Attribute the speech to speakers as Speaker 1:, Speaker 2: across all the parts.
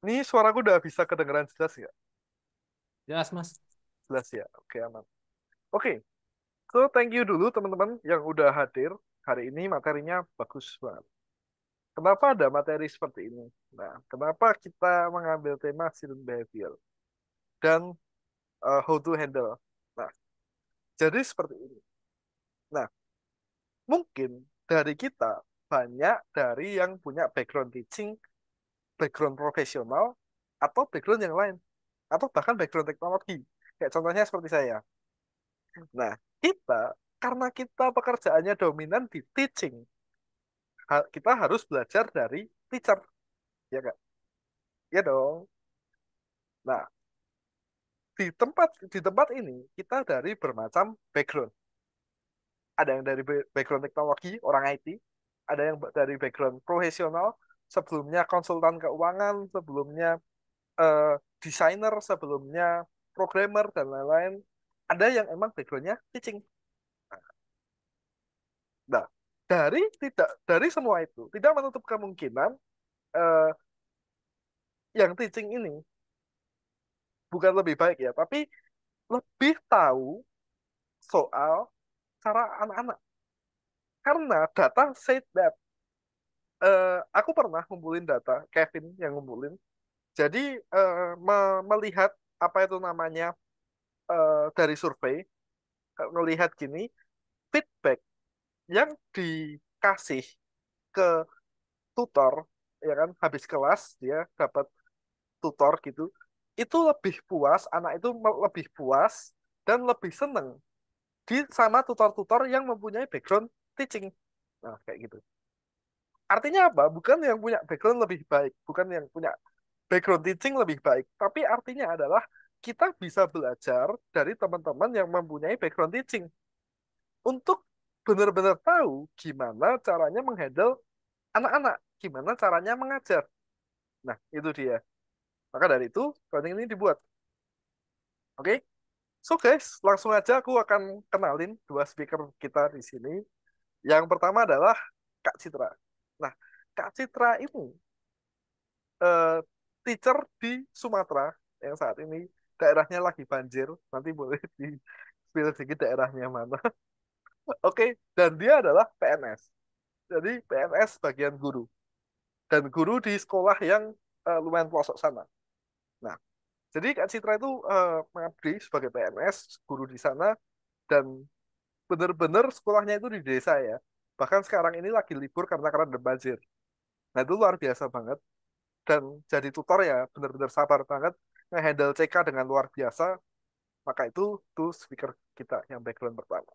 Speaker 1: Ini suaraku udah bisa kedengeran jelas ya?
Speaker 2: Jelas, Mas.
Speaker 1: Jelas ya? Oke, aman. Oke, so thank you dulu teman-teman yang udah hadir. Hari ini materinya bagus banget. Kenapa ada materi seperti ini? Nah, kenapa kita mengambil tema student behavior dan how to handle? Nah, jadi seperti ini. Nah, mungkin dari kita banyak dari yang punya background teaching, background profesional, atau background yang lain, atau bahkan background teknologi. Kayak contohnya seperti saya. Nah, kita karena kita pekerjaannya dominan di teaching, kita harus belajar dari teacher, ya kak? Ya dong. Nah, di tempat ini kita dari bermacam background. Ada yang dari background teknologi, orang IT, ada yang dari background profesional, sebelumnya konsultan keuangan, sebelumnya eh, desainer, sebelumnya programmer dan lain-lain. Ada yang emang backgroundnya teaching. Nah, dari semua itu tidak menutup kemungkinan eh, yang teaching ini bukan lebih baik ya, tapi lebih tahu soal cara anak-anak. Karena data said that aku pernah ngumpulin data, Kevin yang ngumpulin. Jadi melihat apa itu namanya dari survei, melihat gini, feedback yang dikasih ke tutor, ya kan, habis kelas dia dapat tutor gitu, itu lebih puas, anak itu lebih puas dan lebih seneng di sama tutor-tutor yang mempunyai background teaching. Nah, kayak gitu. Artinya apa? Bukan yang punya background lebih baik, bukan yang punya background teaching lebih baik, tapi artinya adalah kita bisa belajar dari teman-teman yang mempunyai background teaching untuk benar-benar tahu gimana caranya menghandle anak-anak, gimana caranya mengajar. Nah, itu dia. Maka dari itu, coding ini dibuat. Oke? So guys, langsung aja aku akan kenalin dua speaker kita di sini. Yang pertama adalah Kak Citra. Nah, Kak Citra ini eh, teacher di Sumatera yang saat ini daerahnya lagi banjir. Nanti boleh di spill sedikit daerahnya mana. Oke, dan dia adalah PNS. Jadi PNS bagian guru. Dan guru di sekolah yang lumayan pelosok sana. Nah, jadi Kak Citra itu mengabdi sebagai PNS, guru di sana, dan benar-benar sekolahnya itu di desa ya. Bahkan sekarang ini lagi libur karena ada banjir. Nah, itu luar biasa banget. Dan jadi tutor ya benar-benar sabar banget ngehandle CK dengan luar biasa. Maka itu speaker kita yang background pertama.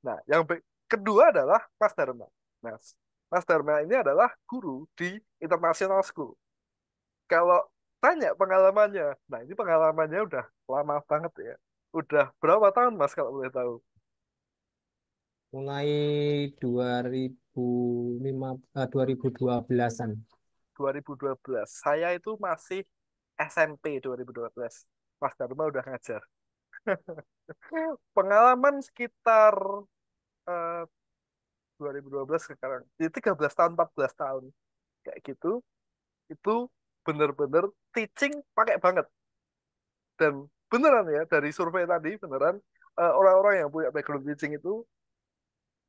Speaker 1: Nah, yang kedua adalah Mas Dharma. Nah, Mas Dharma ini adalah guru di International School. Kalau tanya pengalamannya, nah ini pengalamannya udah lama banget ya. Udah berapa tahun Mas kalau boleh tahu?
Speaker 2: Mulai 2005, 2012-an.
Speaker 1: 2012. Saya itu masih SMP 2012. Mas Dharma udah ngajar. Pengalaman sekitar eh, 2012 sekarang. Jadi 13 tahun, 14 tahun. Kayak gitu. Itu bener-bener teaching pakai banget. Dan beneran ya, dari survei tadi, beneran orang-orang yang punya background teaching itu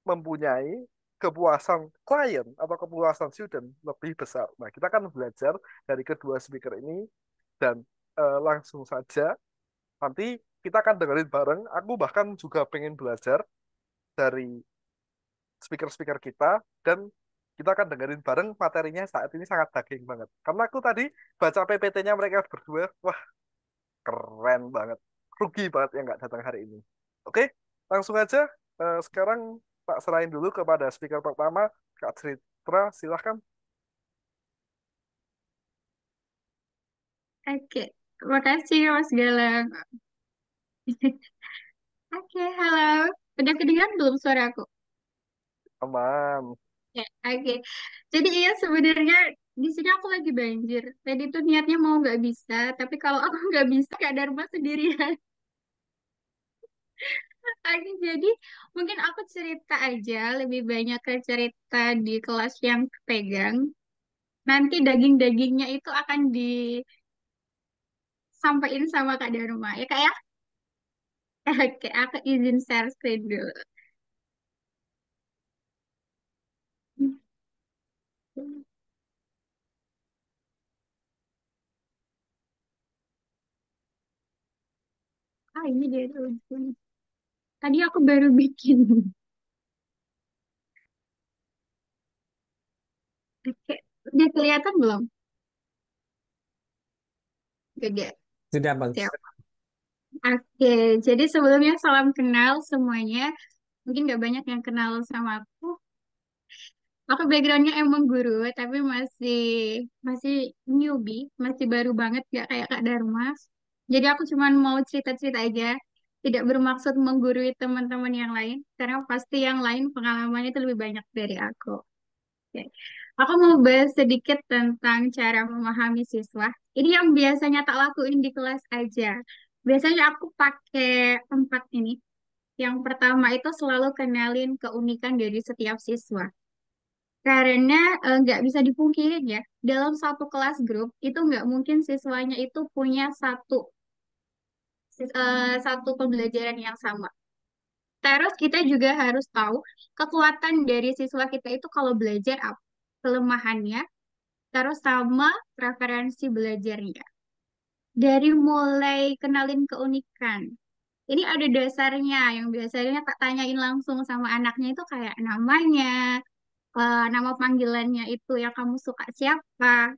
Speaker 1: mempunyai kepuasan klien atau kepuasan student lebih besar. Nah, kita akan belajar dari kedua speaker ini dan langsung saja nanti kita akan dengerin bareng. Aku bahkan juga pengen belajar dari speaker-speaker kita dan kita akan dengerin bareng materinya saat ini sangat daging banget. Karena aku tadi baca PPT-nya mereka berdua, wah keren banget. Rugi banget yang nggak datang hari ini. Oke, langsung aja. Sekarang tak serahin dulu kepada speaker pertama, Kak Citra, silahkan.
Speaker 3: Oke, terima kasih Mas Galang. Oke, halo. Udah kedengaran belum suara aku?
Speaker 1: Aman.
Speaker 3: Ya, oke. Jadi iya sebenarnya di sini aku lagi banjir. Tadi tuh niatnya mau nggak bisa, tapi kalau aku nggak bisa Kak Dharma sendirian. Oke, jadi mungkin aku cerita aja lebih banyak ke cerita di kelas yang pegang. Nanti daging-dagingnya itu akan disampaikan sama Kak Dharma. Ya Kak ya? Oke, aku izin share screen dulu. Ah, ini dia tuh. Tadi aku baru bikin. Oke, udah kelihatan belum? Udah.
Speaker 2: Sudah bagus.
Speaker 3: Siap. Oke, jadi sebelumnya salam kenal semuanya. Mungkin gak banyak yang kenal sama aku. Aku backgroundnya emang guru, tapi masih masih newbie, masih baru banget, gak kayak Kak Dharma. Jadi aku cuma mau cerita-cerita aja, tidak bermaksud menggurui teman-teman yang lain, karena pasti yang lain pengalamannya itu lebih banyak dari aku. Oke. Aku mau bahas sedikit tentang cara memahami siswa. Ini yang biasanya tak lakuin di kelas aja. Biasanya aku pakai empat ini. Yang pertama itu selalu kenalin keunikan dari setiap siswa. Karena nggak bisa dipungkirin ya, dalam satu kelas grup itu nggak mungkin siswanya itu punya satu pembelajaran yang sama. Terus kita juga harus tahu kekuatan dari siswa kita itu kalau belajar apa, kelemahannya, terus sama preferensi belajarnya. Dari mulai kenalin keunikan. Ini ada dasarnya yang biasanya tak tanyain langsung sama anaknya itu kayak namanya, nama panggilannya itu yang kamu suka siapa,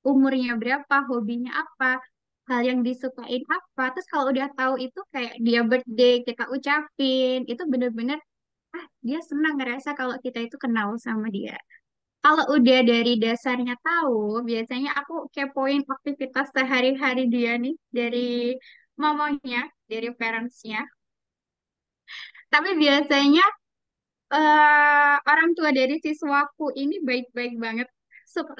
Speaker 3: umurnya berapa, hobinya apa, hal yang disukain apa. Terus kalau udah tahu itu kayak dia birthday, kita ucapin, itu bener-bener, ah dia senang ngerasa kalau kita itu kenal sama dia. Kalau udah dari dasarnya tahu, biasanya aku kepoin aktivitas sehari-hari dia nih, dari mamanya, dari parentsnya. Tapi biasanya orang tua dari siswaku ini baik-baik banget.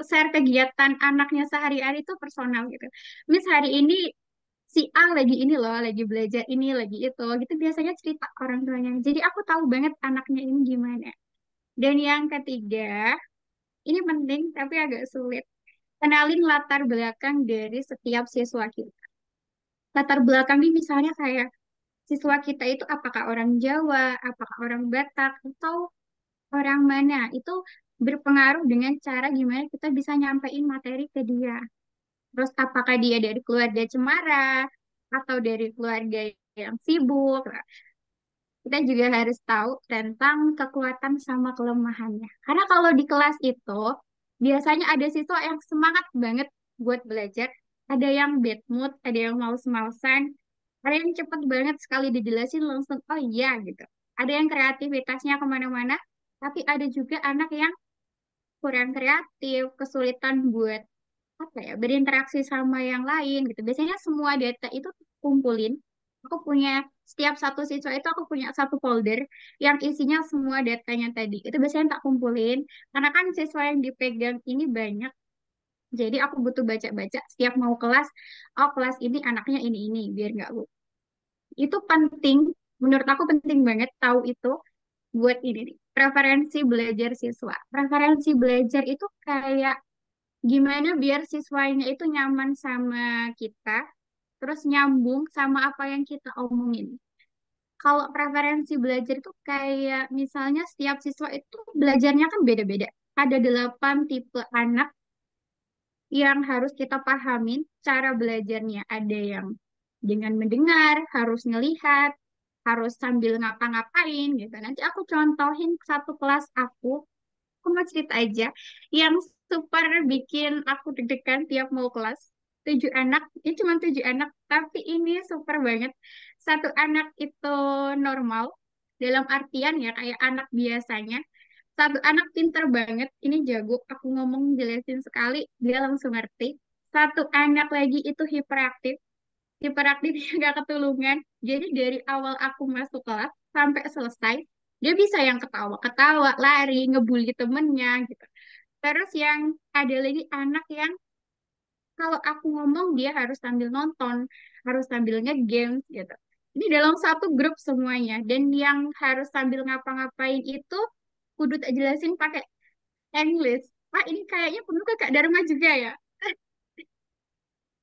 Speaker 3: Share kegiatan anaknya sehari-hari itu personal gitu. Miss hari ini si A lagi ini loh, lagi belajar ini, lagi itu, gitu biasanya cerita ke orang tuanya. Jadi aku tahu banget anaknya ini gimana. Dan yang ketiga, ini penting tapi agak sulit. Kenalin latar belakang dari setiap siswa kita. Latar belakang ini misalnya kayak siswa kita itu apakah orang Jawa, apakah orang Batak, atau orang mana itu berpengaruh dengan cara gimana kita bisa nyampein materi ke dia. Terus apakah dia dari keluarga cemara atau dari keluarga yang sibuk. Nah, kita juga harus tahu tentang kekuatan sama kelemahannya. Karena kalau di kelas itu biasanya ada siswa yang semangat banget buat belajar, ada yang bad mood, ada yang males-malesan, ada yang cepet banget sekali dijelasin langsung oh iya gitu. Ada yang kreativitasnya kemana-mana, tapi ada juga anak yang kurang kreatif, kesulitan buat apa ya, berinteraksi sama yang lain gitu. Biasanya semua data itu kumpulin. Aku punya setiap satu siswa itu aku punya satu folder yang isinya semua datanya tadi. Itu biasanya tak kumpulin karena kan siswa yang dipegang ini banyak. Jadi aku butuh baca-baca setiap mau kelas. Oh kelas ini anaknya ini biar nggak lupa. Itu penting. Menurut aku penting banget tahu itu buat ini nih. Preferensi belajar siswa. Preferensi belajar itu kayak gimana biar siswanya itu nyaman sama kita, terus nyambung sama apa yang kita omongin. Kalau preferensi belajar itu kayak misalnya setiap siswa itu belajarnya kan beda-beda. Ada 8 tipe anak yang harus kita pahamin cara belajarnya. Ada yang dengan mendengar, harus ngelihat, harus sambil ngapa-ngapain gitu. Nanti aku contohin satu kelas aku mau cerita aja yang super bikin aku deg-degan tiap mau kelas. 7 anak, ini cuma 7 anak, tapi ini super banget. Satu anak itu normal, dalam artian ya kayak anak biasanya. Satu anak pinter banget, ini jago, aku ngomong jelasin sekali, dia langsung ngerti. Satu anak lagi itu hiperaktif, hiperaktifnya gak ketulungan. Jadi dari awal aku masuk kelas sampai selesai, dia bisa yang ketawa-ketawa, lari, ngebully temennya gitu. Terus yang ada lagi anak yang kalau aku ngomong dia harus sambil nonton, harus sambil nge-games gitu. Ini dalam satu grup semuanya. Dan yang harus sambil ngapa-ngapain itu kudu tak jelasin pakai English. Wah, ini kayaknya penuh ke Kak Dharma juga ya.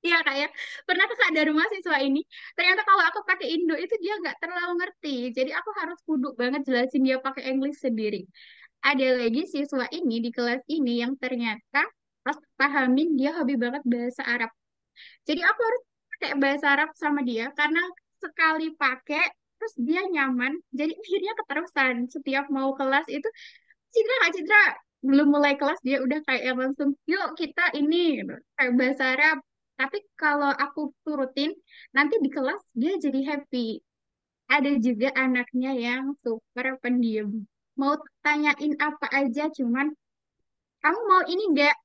Speaker 3: Iya kayak pernah ke Kak Dharma siswa ini. Ternyata kalau aku pakai Indo itu dia nggak terlalu ngerti. Jadi aku harus kudu banget jelasin dia pakai English sendiri. Ada lagi siswa ini di kelas ini yang ternyata pas pahamin dia hobi banget bahasa Arab. Jadi aku harus pakai bahasa Arab sama dia karena sekali pakai terus dia nyaman. Jadi akhirnya keterusan setiap mau kelas itu Citra Kak Citra belum mulai kelas dia udah kayak yang langsung yuk kita ini gitu, kayak bahasa Arab. Tapi kalau aku turutin nanti di kelas dia jadi happy. Ada juga anaknya yang super pendiam. Mau tanyain apa aja cuman kamu mau ini enggak?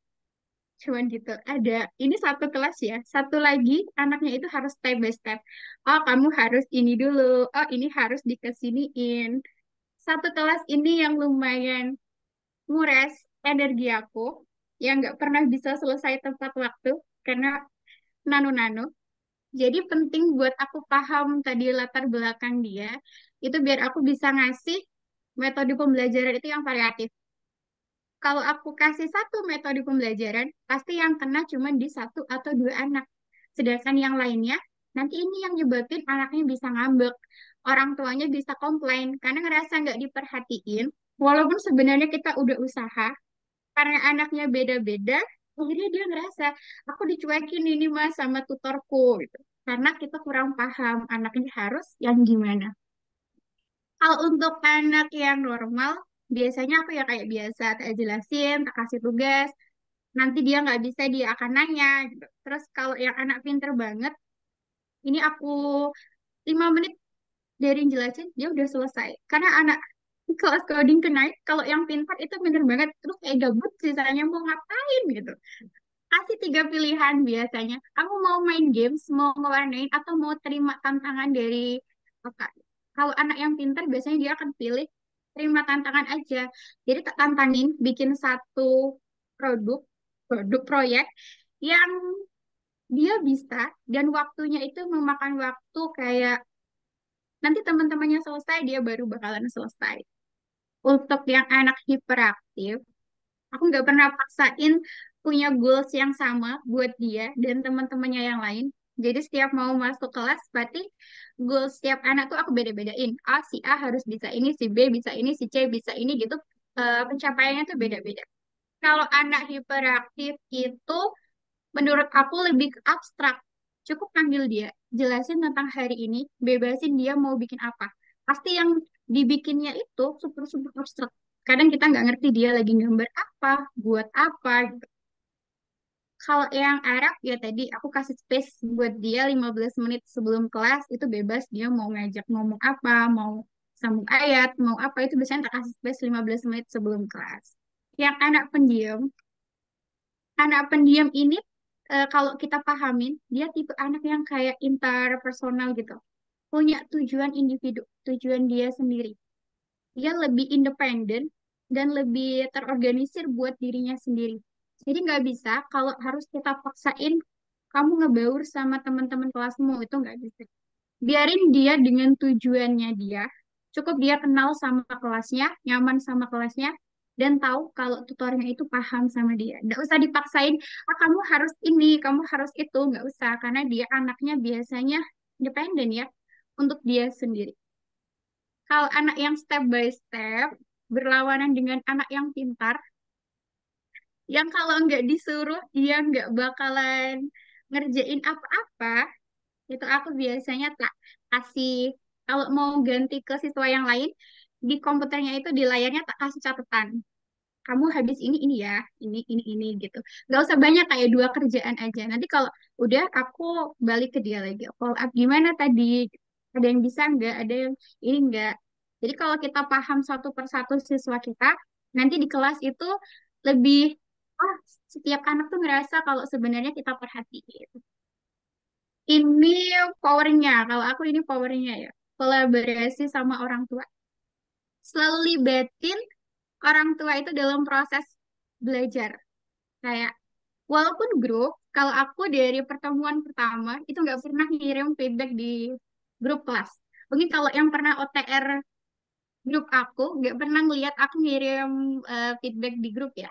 Speaker 3: Cuman gitu. Ada ini satu kelas ya. Satu lagi anaknya itu harus step by step. Oh, kamu harus ini dulu. Oh, ini harus dikesiniin. Satu kelas ini yang lumayan nguras energi aku yang nggak pernah bisa selesai tepat waktu karena nano-nano. Jadi penting buat aku paham tadi latar belakang dia, itu biar aku bisa ngasih metode pembelajaran itu yang variatif. Kalau aku kasih satu metode pembelajaran, pasti yang kena cuma di satu atau dua anak. Sedangkan yang lainnya, nanti ini yang nyebabin anaknya bisa ngambek. Orang tuanya bisa komplain karena ngerasa nggak diperhatiin. Walaupun sebenarnya kita udah usaha, karena anaknya beda-beda, akhirnya dia ngerasa aku dicuekin ini mas sama tutorku gitu. Karena kita kurang paham anaknya harus yang gimana. Kalau untuk anak yang normal, biasanya aku ya kayak biasa, tak jelasin, tak kasih tugas, nanti dia nggak bisa dia akan nanya gitu. Terus kalau yang anak pinter banget, ini aku 5 menit dari jelasin dia udah selesai. Karena anak kelas coding ke naik, kalau yang pintar itu pinter banget, terus kayak gabut sisanya mau ngapain gitu. Kasih tiga pilihan biasanya. Kamu mau main games, mau ngewarnain, atau mau terima tantangan dari kakak. Kalau anak yang pintar biasanya dia akan pilih terima tantangan aja. Jadi tak tantangin bikin satu produk, produk proyek yang dia bisa dan waktunya itu memakan waktu kayak nanti teman-temannya selesai dia baru bakalan selesai. Untuk yang anak hiperaktif, aku nggak pernah paksain punya goals yang sama buat dia dan teman-temannya yang lain. Jadi setiap mau masuk kelas, berarti goals setiap anak tuh aku beda-bedain. Si A harus bisa ini, si B bisa ini, si C bisa ini gitu. Pencapaiannya tuh beda-beda. Kalau anak hiperaktif itu menurut aku lebih ke abstrak. Cukup panggil dia, jelasin tentang hari ini, bebasin dia mau bikin apa. Pasti yang dibikinnya itu super-super abstrak. Kadang kita nggak ngerti dia lagi gambar apa, buat apa gitu. Kalau yang Arab ya tadi aku kasih space buat dia 15 menit sebelum kelas itu bebas dia mau ngajak ngomong apa, mau sambung ayat, mau apa itu biasanya tak kasih space 15 menit sebelum kelas. Yang anak pendiam ini kalau kita pahamin, dia tipe anak yang kayak interpersonal gitu. Punya tujuan individu, tujuan dia sendiri. Dia lebih independen dan lebih terorganisir buat dirinya sendiri. Jadi nggak bisa kalau harus kita paksain kamu ngebaur sama teman-teman kelasmu itu nggak bisa. Biarin dia dengan tujuannya dia. Cukup dia kenal sama kelasnya, nyaman sama kelasnya, dan tahu kalau tutornya itu paham sama dia. Nggak usah dipaksain, kamu harus ini, kamu harus itu. Nggak usah, karena dia anaknya biasanya independen ya, untuk dia sendiri. Kalau anak yang step by step, berlawanan dengan anak yang pintar, yang kalau nggak disuruh, dia nggak bakalan ngerjain apa-apa, itu aku biasanya tak kasih kalau mau ganti ke siswa yang lain di komputernya itu di layarnya tak kasih catatan. Kamu habis ini ya, ini gitu. Gak usah banyak kayak dua kerjaan aja. Nanti kalau udah aku balik ke dia lagi. Follow up gimana tadi? Ada yang bisa nggak? Ada yang ini nggak? Jadi kalau kita paham satu persatu siswa kita, nanti di kelas itu lebih oh setiap anak tuh ngerasa kalau sebenarnya kita perhatiin. Ini powernya, kalau aku ini powernya ya, kolaborasi sama orang tua. Selalu libatin orang tua itu dalam proses belajar. Kayak, walaupun grup, kalau aku dari pertemuan pertama, itu nggak pernah ngirim feedback di grup kelas. Mungkin kalau yang pernah OTR grup aku, nggak pernah ngeliat aku ngirim feedback di grup ya.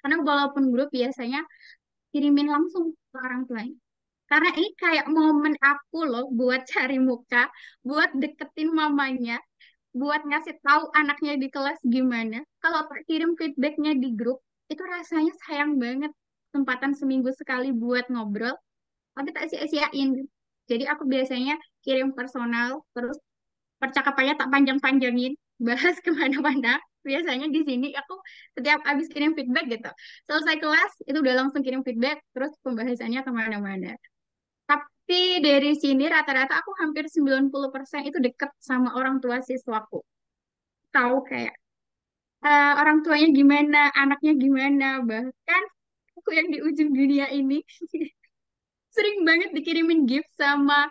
Speaker 3: Karena walaupun grup biasanya kirimin langsung ke orang tuanya. Karena ini kayak momen aku loh buat cari muka, buat deketin mamanya, buat ngasih tahu anaknya di kelas gimana. Kalau tak kirim feedbacknya di grup, itu rasanya sayang banget. Kesempatan seminggu sekali buat ngobrol, tapi tak sia-siain. Jadi aku biasanya kirim personal, terus percakapannya tak panjang-panjangin, bahas kemana-mana. Biasanya di sini aku setiap habis kirim feedback gitu, selesai kelas itu udah langsung kirim feedback, terus pembahasannya kemana-mana. Tapi dari sini rata-rata aku hampir 90% itu deket sama orang tua siswaku. Tahu kayak orang tuanya gimana, anaknya gimana. Bahkan aku yang di ujung dunia ini sering banget dikirimin gift sama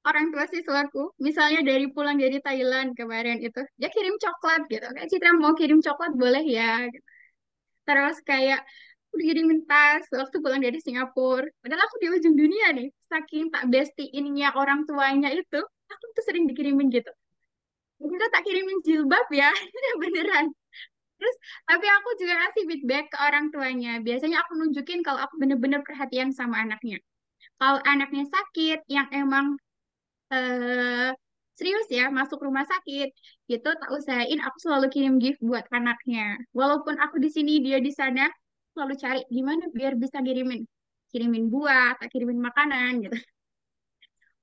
Speaker 3: orang tua siswaku. Misalnya dari pulang dari Thailand kemarin itu, dia kirim coklat gitu. Kayak Citra mau kirim coklat boleh ya. Gitu. Terus kayak aku dikirimin tas waktu pulang dari Singapura. Padahal aku di ujung dunia nih. Saking tak bestie-innya orang tuanya itu, aku tuh sering dikirimin gitu. Kita tak kirimin jilbab ya, beneran. Terus, tapi aku juga kasih feedback ke orang tuanya. Biasanya aku nunjukin kalau aku bener-bener perhatian sama anaknya. Kalau anaknya sakit, yang emang eh, serius ya masuk rumah sakit gitu, tak usahain aku selalu kirim gift buat anaknya. Walaupun aku di sini dia di sana, selalu cari gimana biar bisa kirimin kirimin buah, tak kirimin makanan gitu.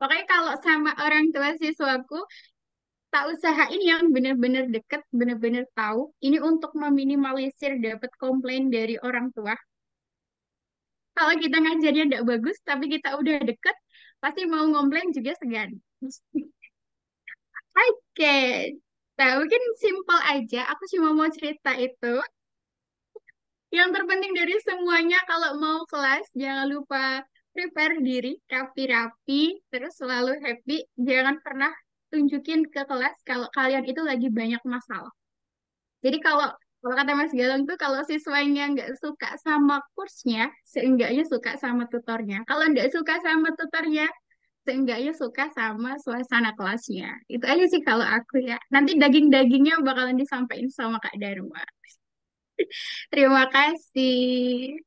Speaker 3: Pokoknya kalau sama orang tua siswaku tak usahain yang bener-bener deket, bener-bener tahu. Ini untuk meminimalisir dapat komplain dari orang tua. Kalau kita ngajarnya tidak bagus, tapi kita udah deket, pasti mau ngomplain juga segan. Oke, nah mungkin simple aja. Aku cuma mau cerita itu. Yang terpenting dari semuanya, kalau mau kelas, jangan lupa prepare diri, rapi-rapi, terus selalu happy. Jangan pernah tunjukin ke kelas kalau kalian itu lagi banyak masalah. Jadi kalau kata Mas Galang tuh kalau siswanya nggak suka sama kursnya, seenggaknya suka sama tutornya. Kalau nggak suka sama tutornya, seenggaknya suka sama suasana kelasnya. Itu aja sih kalau aku ya. Nanti daging-dagingnya bakalan disampaikan sama Kak Dharma. Terima kasih.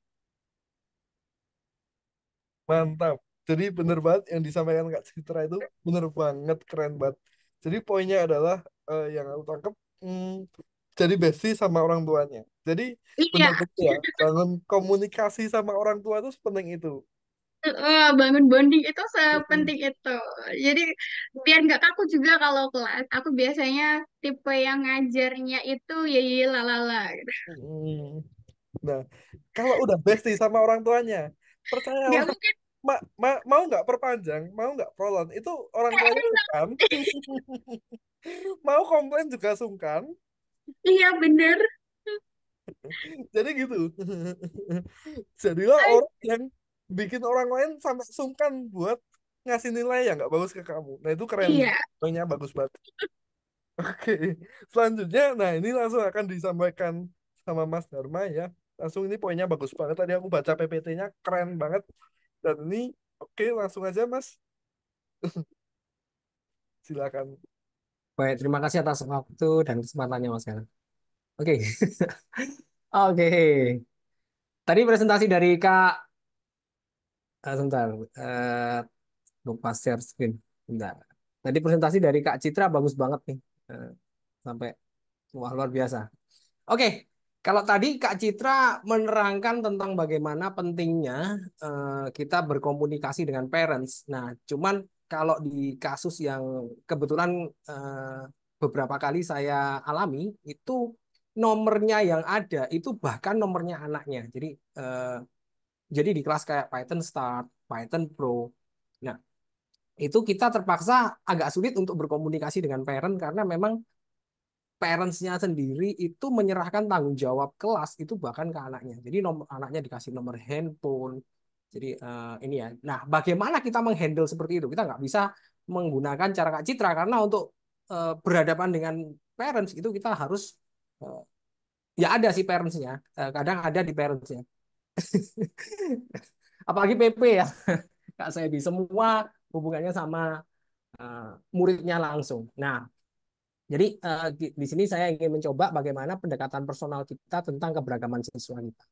Speaker 1: Mantap. Jadi bener banget yang disampaikan Kak Citra itu bener banget, keren banget. Jadi poinnya adalah yang aku tangkap, jadi bestie sama orang tuanya. Jadi
Speaker 3: Iya,
Speaker 1: bener-bener ya, bangun komunikasi sama orang tua itu sepenting itu.
Speaker 3: bangun bonding itu
Speaker 1: Mm,
Speaker 3: sepenting itu. Jadi biar nggak kaku juga kalau kelas. Aku biasanya tipe yang ngajarnya itu ya ya lalala gitu.
Speaker 1: mm. Nah, kalau udah bestie sama orang tuanya,
Speaker 3: Nggak
Speaker 1: percayalah,
Speaker 3: mungkin.
Speaker 1: mau nggak perpanjang, mau nggak prolon, itu orang tuanya sungkan. Mau komplain juga sungkan.
Speaker 3: Iya bener.
Speaker 1: Jadi gitu. Jadilah orang yang bikin orang lain sampai sungkan buat ngasih nilai yang nggak bagus ke kamu. Nah itu keren sih.
Speaker 3: Iya.
Speaker 1: Poinnya bagus banget. Oke. Selanjutnya, nah ini langsung akan disampaikan sama Mas Dharma ya. Langsung ini poinnya bagus banget. Tadi aku baca PPT-nya keren banget. Dan ini oke langsung aja Mas. Silakan.
Speaker 2: Baik, terima kasih atas waktu dan kesempatannya, Mas Galang. Oke. Oke. Tadi presentasi dari Kak, sebentar, lupa share screen. Bentar. Tadi presentasi dari Kak Citra bagus banget nih. Eh, Sampai, wah luar biasa. Oke, kalau tadi Kak Citra menerangkan tentang bagaimana pentingnya kita berkomunikasi dengan parents. Nah, cuman kalau di kasus yang kebetulan beberapa kali saya alami, itu nomornya yang ada itu bahkan nomornya anaknya. Eh, jadi di kelas kayak Python Start, Python Pro. Nah, itu kita terpaksa agak sulit untuk berkomunikasi dengan parent karena memang parentsnya sendiri itu menyerahkan tanggung jawab kelas itu bahkan ke anaknya. Jadi nomor anaknya dikasih nomor handphone. Jadi ini ya. Nah, bagaimana kita menghandle seperti itu? Kita nggak bisa menggunakan cara Kak Citra karena untuk berhadapan dengan parents itu kita harus eh, ya ada sih parentsnya. Kadang ada di parentsnya. Apalagi PP ya. Kak saya di semua hubungannya sama eh, muridnya langsung. Nah, jadi di sini saya ingin mencoba bagaimana pendekatan personal kita tentang keberagaman siswa kita.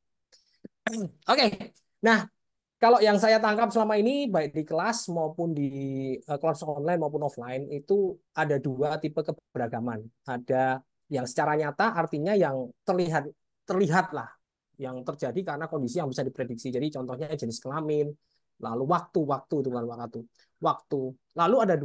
Speaker 2: Oke. Nah, kalau yang saya tangkap selama ini baik di kelas maupun di kelas online maupun offline itu ada dua tipe keberagaman. Ada yang secara nyata artinya yang terlihat terlihat lah yang terjadi karena kondisi yang bisa diprediksi. Jadi contohnya jenis kelamin, lalu waktu itu bukan waktu. Waktu. Lalu ada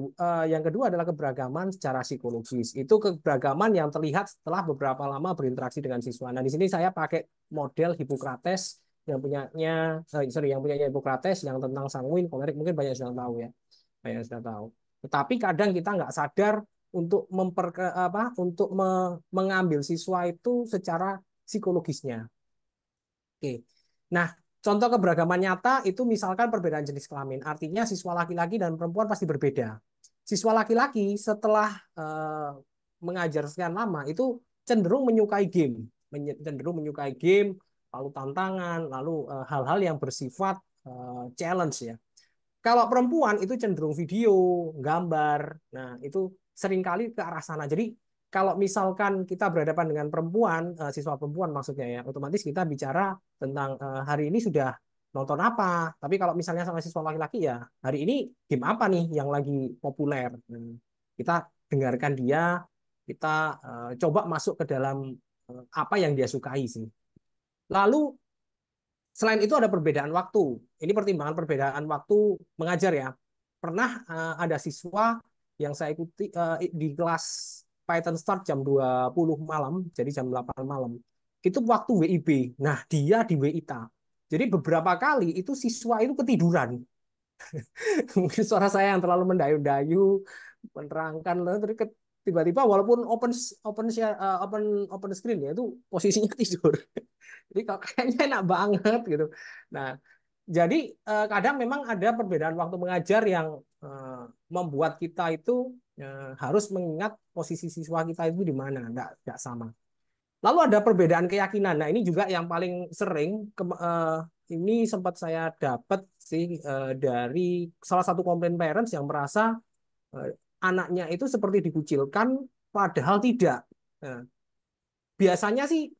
Speaker 2: yang kedua adalah keberagaman secara psikologis. Itu keberagaman yang terlihat setelah beberapa lama berinteraksi dengan siswa. Nah, di sini saya pakai model Hippocrates yang punyanya Hippocrates yang tentang sanguin kolerik mungkin banyak sudah tahu ya, banyak sudah tahu. Tetapi kadang kita nggak sadar untuk mengambil siswa itu secara psikologisnya. Oke. Nah, contoh keberagaman nyata itu misalkan perbedaan jenis kelamin. Artinya siswa laki-laki dan perempuan pasti berbeda. Siswa laki-laki setelah mengajar sekian lama itu cenderung menyukai game, cenderung menyukai game, lalu tantangan, lalu hal-hal yang bersifat challenge ya. Kalau perempuan itu cenderung video, gambar. Nah, itu seringkali ke arah sana. Jadi kalau misalkan kita berhadapan dengan perempuan, siswa perempuan maksudnya ya, otomatis kita bicara tentang hari ini sudah nonton apa. Tapi kalau misalnya sama siswa laki-laki ya, hari ini game apa nih yang lagi populer. Kita dengarkan dia, kita coba masuk ke dalam apa yang dia sukai sih. Lalu selain itu ada perbedaan waktu. Ini pertimbangan perbedaan waktu mengajar ya. Pernah ada siswa yang saya ikuti di kelas Python Start jam 20 malam, jadi jam 8 malam. Itu waktu WIB. Nah, dia di WITA. Jadi beberapa kali itu siswa itu ketiduran. Mungkin suara saya yang terlalu mendayu-dayu, menerangkan, terus tiba-tiba walaupun open screen ya itu posisinya tidur. Jadi kok kayaknya enak banget gitu. Nah, jadi kadang memang ada perbedaan waktu mengajar yang membuat kita itu harus mengingat posisi siswa kita itu di mana, enggak sama. Lalu ada perbedaan keyakinan. Nah, ini juga yang paling sering ini sempat saya dapat sih dari salah satu komplain parents yang merasa anaknya itu seperti dikucilkan padahal tidak. Nah, biasanya sih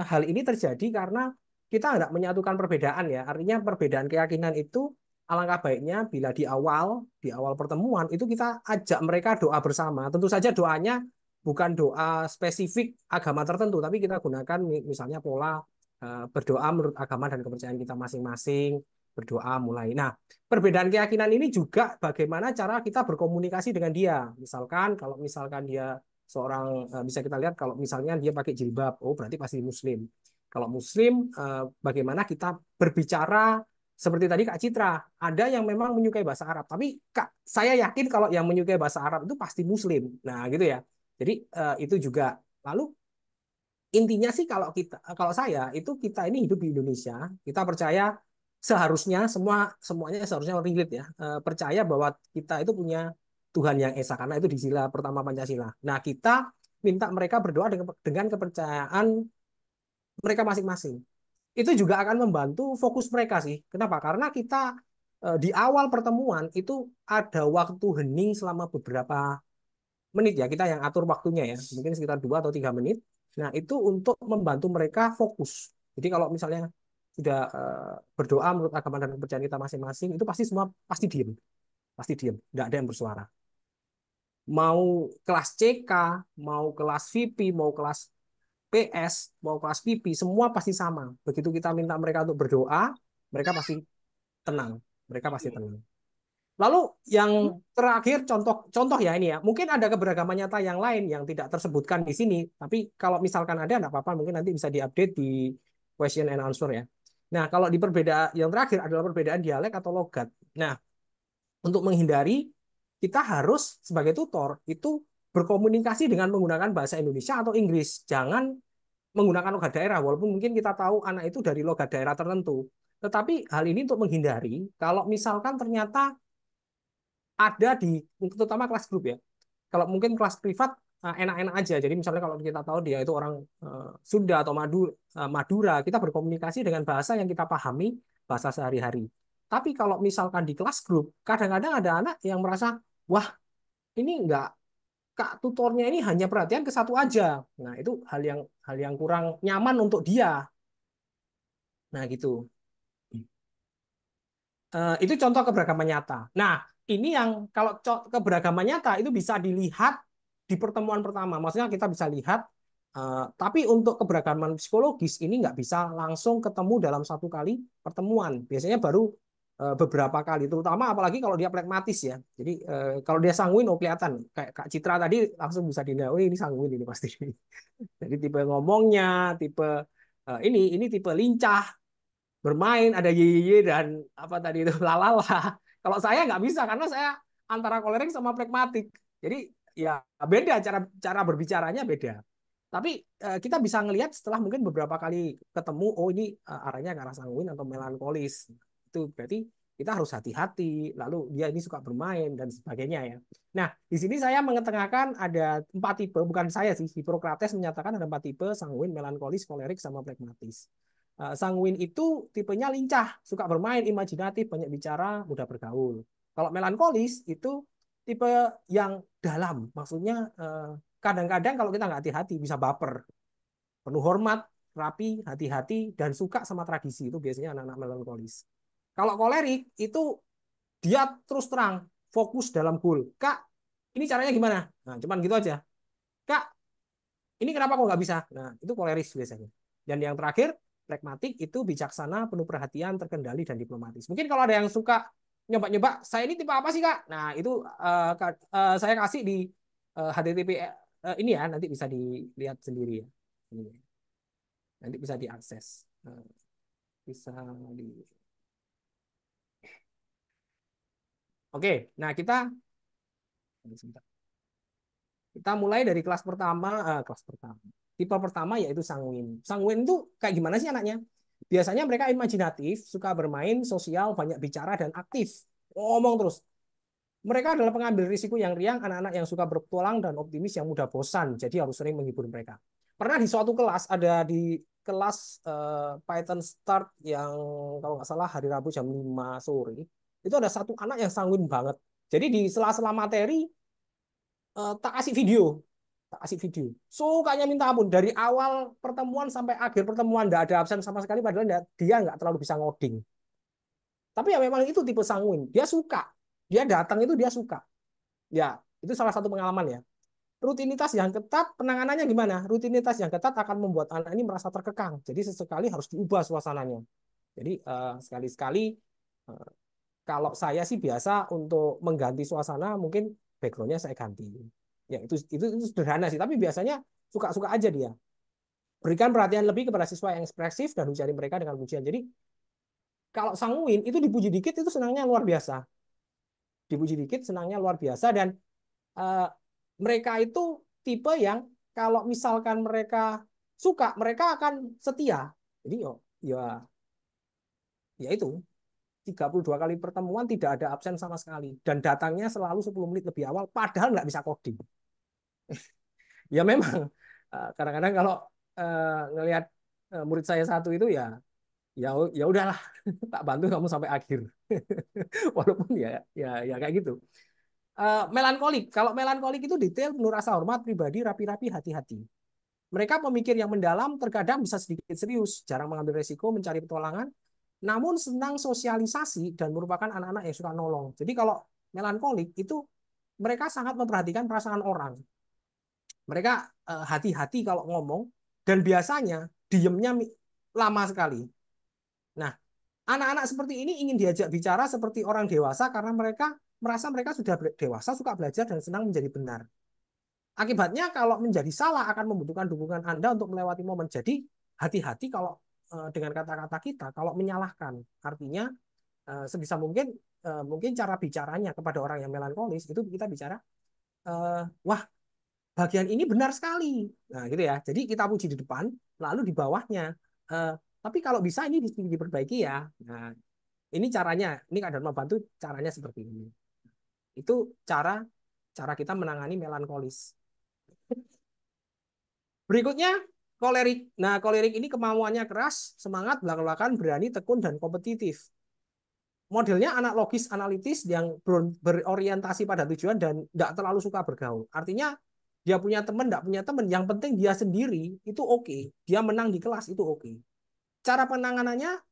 Speaker 2: hal ini terjadi karena kita nggak menyatukan perbedaan ya. Artinya perbedaan keyakinan itu alangkah baiknya bila di awal pertemuan itu kita ajak mereka doa bersama. Tentu saja doanya bukan doa spesifik agama tertentu, tapi kita gunakan misalnya pola berdoa menurut agama dan kepercayaan kita masing-masing, berdoa mulai. Nah, perbedaan keyakinan ini juga bagaimana cara kita berkomunikasi dengan dia. Misalkan kalau misalkan dia seorang bisa kita lihat kalau misalnya dia pakai jilbab, oh berarti pasti Muslim. Kalau Muslim, bagaimana kita berbicara seperti tadi Kak Citra, ada yang memang menyukai bahasa Arab, tapi Kak, saya yakin kalau yang menyukai bahasa Arab itu pasti Muslim. Nah, gitu ya. Jadi itu juga. Lalu intinya sih kalau saya itu kita ini hidup di Indonesia, kita percaya seharusnya semuanya seharusnya relate ya, percaya bahwa kita itu punya Tuhan yang esa karena itu di sila pertama Pancasila. Nah, kita minta mereka berdoa dengan kepercayaan mereka masing-masing. Itu juga akan membantu fokus mereka sih. Kenapa? Karena kita di awal pertemuan itu ada waktu hening selama beberapa menit ya, kita yang atur waktunya ya, mungkin sekitar 2 atau 3 menit. Nah, itu untuk membantu mereka fokus. Jadi kalau misalnya sudah berdoa menurut agama dan kepercayaan kita masing-masing, itu pasti semua pasti diem, nggak ada yang bersuara. Mau kelas CK, mau kelas VP, mau kelas PS, mau kelas PP, semua pasti sama. Begitu kita minta mereka untuk berdoa, mereka pasti tenang, mereka pasti tenang. Lalu yang terakhir contoh ya ini ya, mungkin ada keberagaman nyata yang lain yang tidak tersebutkan di sini, tapi kalau misalkan ada enggak apa-apa, mungkin nanti bisa diupdate di question and answer ya. Nah, kalau di perbedaan yang terakhir adalah perbedaan dialek atau logat. Nah, untuk menghindari kita harus sebagai tutor itu berkomunikasi dengan menggunakan bahasa Indonesia atau Inggris. Jangan menggunakan logat daerah, walaupun mungkin kita tahu anak itu dari logat daerah tertentu. Tetapi hal ini untuk menghindari kalau misalkan ternyata ada terutama kelas grup ya. Kalau mungkin kelas privat enak-enak aja. Jadi misalnya kalau kita tahu dia itu orang Sunda atau Madura, kita berkomunikasi dengan bahasa yang kita pahami, bahasa sehari-hari. Tapi kalau misalkan di kelas grup, kadang-kadang ada anak yang merasa, wah ini enggak, Kak tutornya ini hanya perhatian ke satu aja. Nah itu hal yang kurang nyaman untuk dia. Nah, gitu. Itu contoh keberagaman nyata. Nah, ini yang kalau keberagaman nyata itu bisa dilihat di pertemuan pertama. Maksudnya kita bisa lihat, tapi untuk keberagaman psikologis ini nggak bisa langsung ketemu dalam satu kali pertemuan. Biasanya baru beberapa kali, terutama apalagi kalau dia pragmatis ya. Jadi kalau dia sanguin, oh kelihatan. Kayak Kak Citra tadi langsung bisa dilihat, oh ini sanguin ini pasti. Jadi tipe ngomongnya, tipe ini tipe lincah bermain, ada ye dan apa tadi itu lalala. Kalau saya nggak bisa karena saya antara kolerik sama pragmatik. Jadi ya beda cara cara berbicaranya beda. Tapi kita bisa ngelihat setelah mungkin beberapa kali ketemu, oh ini arahnya ke arah sanguin atau melankolis. Itu berarti kita harus hati-hati. Lalu dia ini suka bermain dan sebagainya ya. Nah, di sini saya mengetengahkan ada 4 tipe, bukan saya sih, Hippocrates menyatakan ada 4 tipe, sanguin, melankolis, kolerik, sama pragmatis. Sanguin itu tipenya lincah, suka bermain, imajinatif, banyak bicara, mudah bergaul. Kalau melankolis itu tipe yang dalam, maksudnya kadang-kadang kalau kita nggak hati-hati bisa baper, penuh hormat, rapi, hati-hati, dan suka sama tradisi. Itu biasanya anak-anak melankolis. Kalau kolerik itu dia terus terang, fokus dalam goal. Kak, ini caranya gimana? Nah, cuman gitu aja. Kak, ini kenapa kok nggak bisa? Nah, itu koleris biasanya. Dan yang terakhir, pragmatik itu bijaksana, penuh perhatian, terkendali, dan diplomatis. Mungkin kalau ada yang suka nyoba-nyoba, saya ini tipe apa sih, Kak? Nah, itu saya kasih di HTTP ini ya, nanti bisa dilihat sendiri ya. Ini. Nanti bisa diakses. Bisa di... Oke, nah kita mulai dari kelas pertama, kelas pertama. Tipe pertama yaitu sanguin. Sanguin itu kayak gimana sih anaknya? Biasanya mereka imajinatif, suka bermain, sosial, banyak bicara, dan aktif. Ngomong terus. Mereka adalah pengambil risiko yang riang, anak-anak yang suka berpetualang dan optimis yang mudah bosan. Jadi harus sering menghibur mereka. Pernah di suatu kelas, ada di kelas Python Start yang kalau nggak salah hari Rabu jam 5 sore, itu ada satu anak yang sanguin banget. Jadi di sela-sela materi, tak kasih video. Tak kasih video. Sukanya minta ampun. Dari awal pertemuan sampai akhir pertemuan, nggak ada absen sama sekali, padahal dia nggak terlalu bisa ngoding. Tapi ya memang itu tipe sanguin. Dia suka. Dia datang itu dia suka. Ya, itu salah satu pengalaman ya. Rutinitas yang ketat, penanganannya gimana? Rutinitas yang ketat akan membuat anak ini merasa terkekang. Jadi sesekali harus diubah suasananya. Jadi sekali-sekali kalau saya sih biasa untuk mengganti suasana mungkin backgroundnya saya ganti. Ya itu sederhana sih. Tapi biasanya suka-suka aja dia. Berikan perhatian lebih kepada siswa yang ekspresif dan ucari mereka dengan pujian. Jadi kalau sanguin itu dipuji dikit itu senangnya luar biasa. Dipuji dikit senangnya luar biasa dan uh, mereka itu tipe yang kalau misalkan mereka suka, mereka akan setia. Jadi ya ya itu 32 kali pertemuan tidak ada absen sama sekali dan datangnya selalu 10 menit lebih awal padahal nggak bisa coding. Ya memang kadang-kadang kalau ngelihat murid saya satu itu ya ya udahlah tak bantu kamu sampai akhir. Walaupun ya kayak gitu. Melankolik. Kalau melankolik itu detail, penuh rasa hormat, pribadi, rapi-rapi, hati-hati. Mereka pemikir yang mendalam, terkadang bisa sedikit serius, jarang mengambil resiko, mencari petualangan, namun senang sosialisasi dan merupakan anak-anak yang suka nolong. Jadi kalau melankolik itu mereka sangat memperhatikan perasaan orang. Mereka hati-hati kalau ngomong dan biasanya diemnya lama sekali. Nah, anak-anak seperti ini ingin diajak bicara seperti orang dewasa karena mereka merasa mereka sudah dewasa, suka belajar dan senang menjadi benar. Akibatnya kalau menjadi salah akan membutuhkan dukungan Anda untuk melewati momen. Jadi hati-hati kalau dengan kata-kata kita kalau menyalahkan. Artinya sebisa mungkin mungkin cara bicaranya kepada orang yang melankolis itu kita bicara wah bagian ini benar sekali. Nah, gitu ya. Jadi kita puji di depan, lalu di bawahnya tapi kalau bisa ini diperbaiki ya. Nah, ini caranya. Ini keadaan membantu caranya seperti ini. Itu cara cara kita menangani melankolis. Berikutnya, kolerik. Nah, kolerik ini kemauannya keras, semangat, belak-belakan, berani, tekun, dan kompetitif. Modelnya anak logis, analitis, yang berorientasi pada tujuan dan tidak terlalu suka bergaul. Artinya, dia punya teman, tidak punya teman. Yang penting dia sendiri, itu oke. Dia menang di kelas, itu oke. cara penanganannya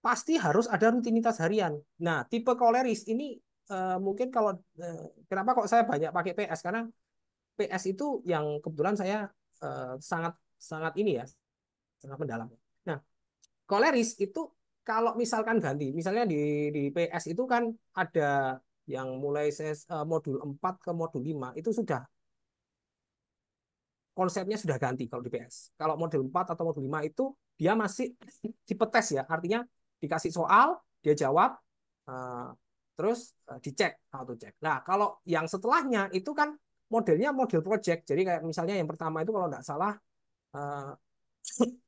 Speaker 2: pasti harus ada rutinitas harian. Nah, tipe koleris ini mungkin kalau kenapa kok saya banyak pakai PS karena PS itu yang kebetulan saya sangat sangat ini ya, sangat mendalam. Nah, koleris itu kalau misalkan ganti, misalnya di PS itu kan ada yang mulai modul 4 ke modul 5 itu sudah konsepnya sudah ganti kalau di PS. Kalau modul 4 atau modul 5 itu dia masih tipe tes ya, artinya dikasih soal, dia jawab, eh, terus dicek, auto cek. Nah, kalau yang setelahnya itu kan modelnya model project. Jadi kayak misalnya yang pertama itu kalau nggak salah eh,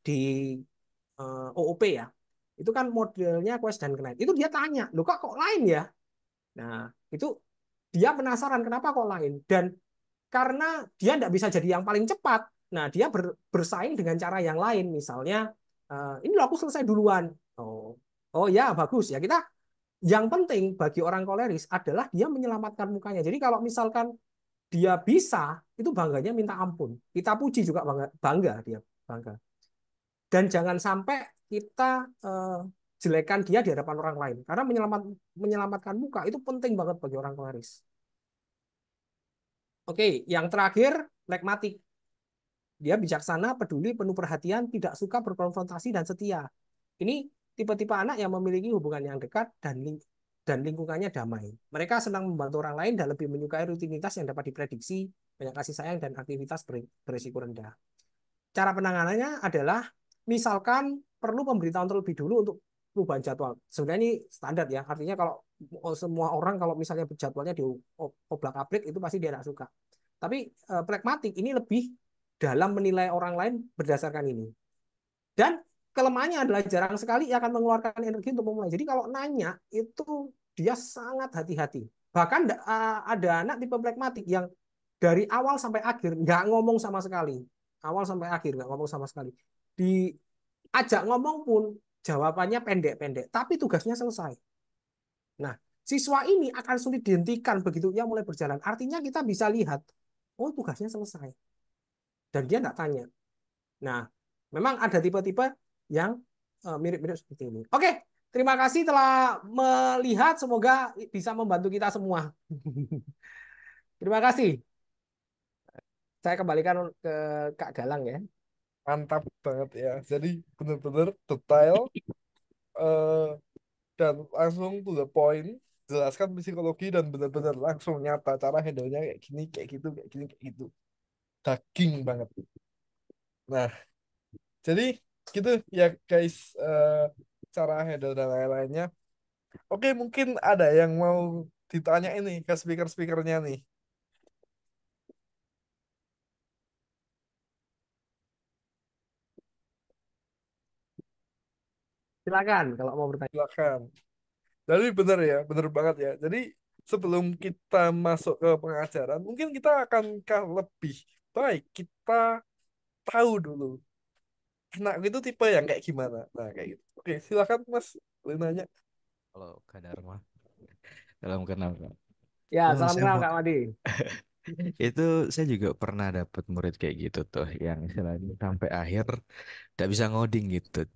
Speaker 2: di OOP ya, itu kan modelnya quest dan knight. Itu dia tanya, loh kok lain ya? Nah, itu dia penasaran kenapa kok lain. Dan karena dia tidak bisa jadi yang paling cepat. Nah, dia bersaing dengan cara yang lain. Misalnya, ini loh aku selesai duluan. Oh, oh ya bagus ya kita. Yang penting bagi orang koleris adalah dia menyelamatkan mukanya. Jadi kalau misalkan dia bisa, itu bangganya minta ampun. Kita puji juga bangga, bangga dia bangga. Dan jangan sampai kita jelekan dia di hadapan orang lain. Karena menyelamatkan muka itu penting banget bagi orang koleris. Oke, yang terakhir, pragmatik. Dia bijaksana, peduli, penuh perhatian, tidak suka berkonfrontasi dan setia. Ini tipe-tipe anak yang memiliki hubungan yang dekat dan lingkungannya damai. Mereka senang membantu orang lain dan lebih menyukai rutinitas yang dapat diprediksi, banyak kasih sayang dan aktivitas berisiko rendah. Cara penanganannya adalah misalkan perlu pemberitahuan terlebih dulu untuk perubahan jadwal. Sebenarnya ini standar ya, artinya kalau semua orang kalau misalnya jadwalnya di oblak-abrik itu pasti dia tidak suka. Tapi pragmatik ini lebih dalam menilai orang lain berdasarkan ini. Dan kelemahannya adalah jarang sekali ia akan mengeluarkan energi untuk memulai. Jadi kalau nanya itu dia sangat hati-hati. Bahkan ada anak tipe pragmatik yang dari awal sampai akhir nggak ngomong sama sekali. Awal sampai akhir nggak ngomong sama sekali. Diajak ngomong pun jawabannya pendek-pendek, tapi tugasnya selesai. Nah, siswa ini akan sulit dihentikan begitu ia mulai berjalan. Artinya kita bisa lihat, oh tugasnya selesai. Dan dia nggak tanya. Nah, memang ada tipe-tipe yang mirip-mirip seperti ini. Oke, terima kasih telah melihat. Semoga bisa membantu kita semua. Terima kasih. Saya kembalikan ke Kak Galang ya.
Speaker 1: Mantap banget ya. Jadi bener-bener detail eh, dan langsung to the point. Jelaskan psikologi dan bener-bener langsung nyata cara handle-nya kayak gini, kayak gitu, kayak gini, kayak gitu. Daging banget. Nah, jadi gitu ya guys, cara handle dan lain-lainnya. Oke, mungkin ada yang mau ditanya ini ke speaker-speakernya nih.
Speaker 2: Silakan kalau mau bertanya.
Speaker 1: Silakan. Jadi bener ya, bener banget ya. Jadi sebelum kita masuk ke pengajaran, mungkin kita akan lebih baik kita tahu dulu anak itu tipe yang kayak gimana. Nah, kayak gitu. Oke, silakan Mas, boleh nanya.
Speaker 4: Kalau Kak Dharma, dalam kenal Kak.
Speaker 2: Ya,
Speaker 4: Oh,
Speaker 2: salam
Speaker 4: saya
Speaker 2: kenal
Speaker 4: mau
Speaker 2: Kak Madi.
Speaker 4: itu saya juga pernah dapat murid kayak gitu tuh, yang istilahnya sampai akhir tidak bisa ngoding gitu.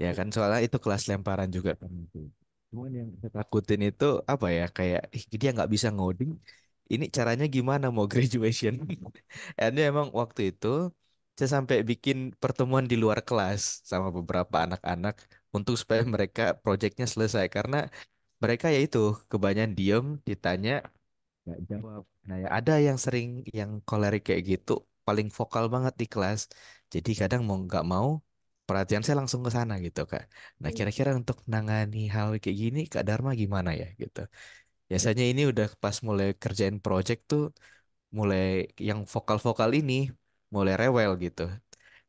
Speaker 4: Ya kan soalnya itu kelas lemparan juga kan itu. Cuman yang saya takutin itu apa ya kayak "Ih, dia nggak bisa ngoding. Ini caranya gimana mau graduation?" Ini emang waktu itu saya sampai bikin pertemuan di luar kelas sama beberapa anak-anak untuk supaya mereka proyeknya selesai karena mereka ya itu kebanyakan diem ditanya nggak jawab. Nah ya ada yang sering yang kolerik kayak gitu paling vokal banget di kelas. Jadi kadang mau nggak mau perhatian saya langsung ke sana gitu Kak. Nah kira-kira untuk nangani hal kayak gini Kak Dharma gimana ya gitu. Biasanya ini udah pas mulai kerjain project tuh mulai yang vokal-vokal ini mulai rewel gitu.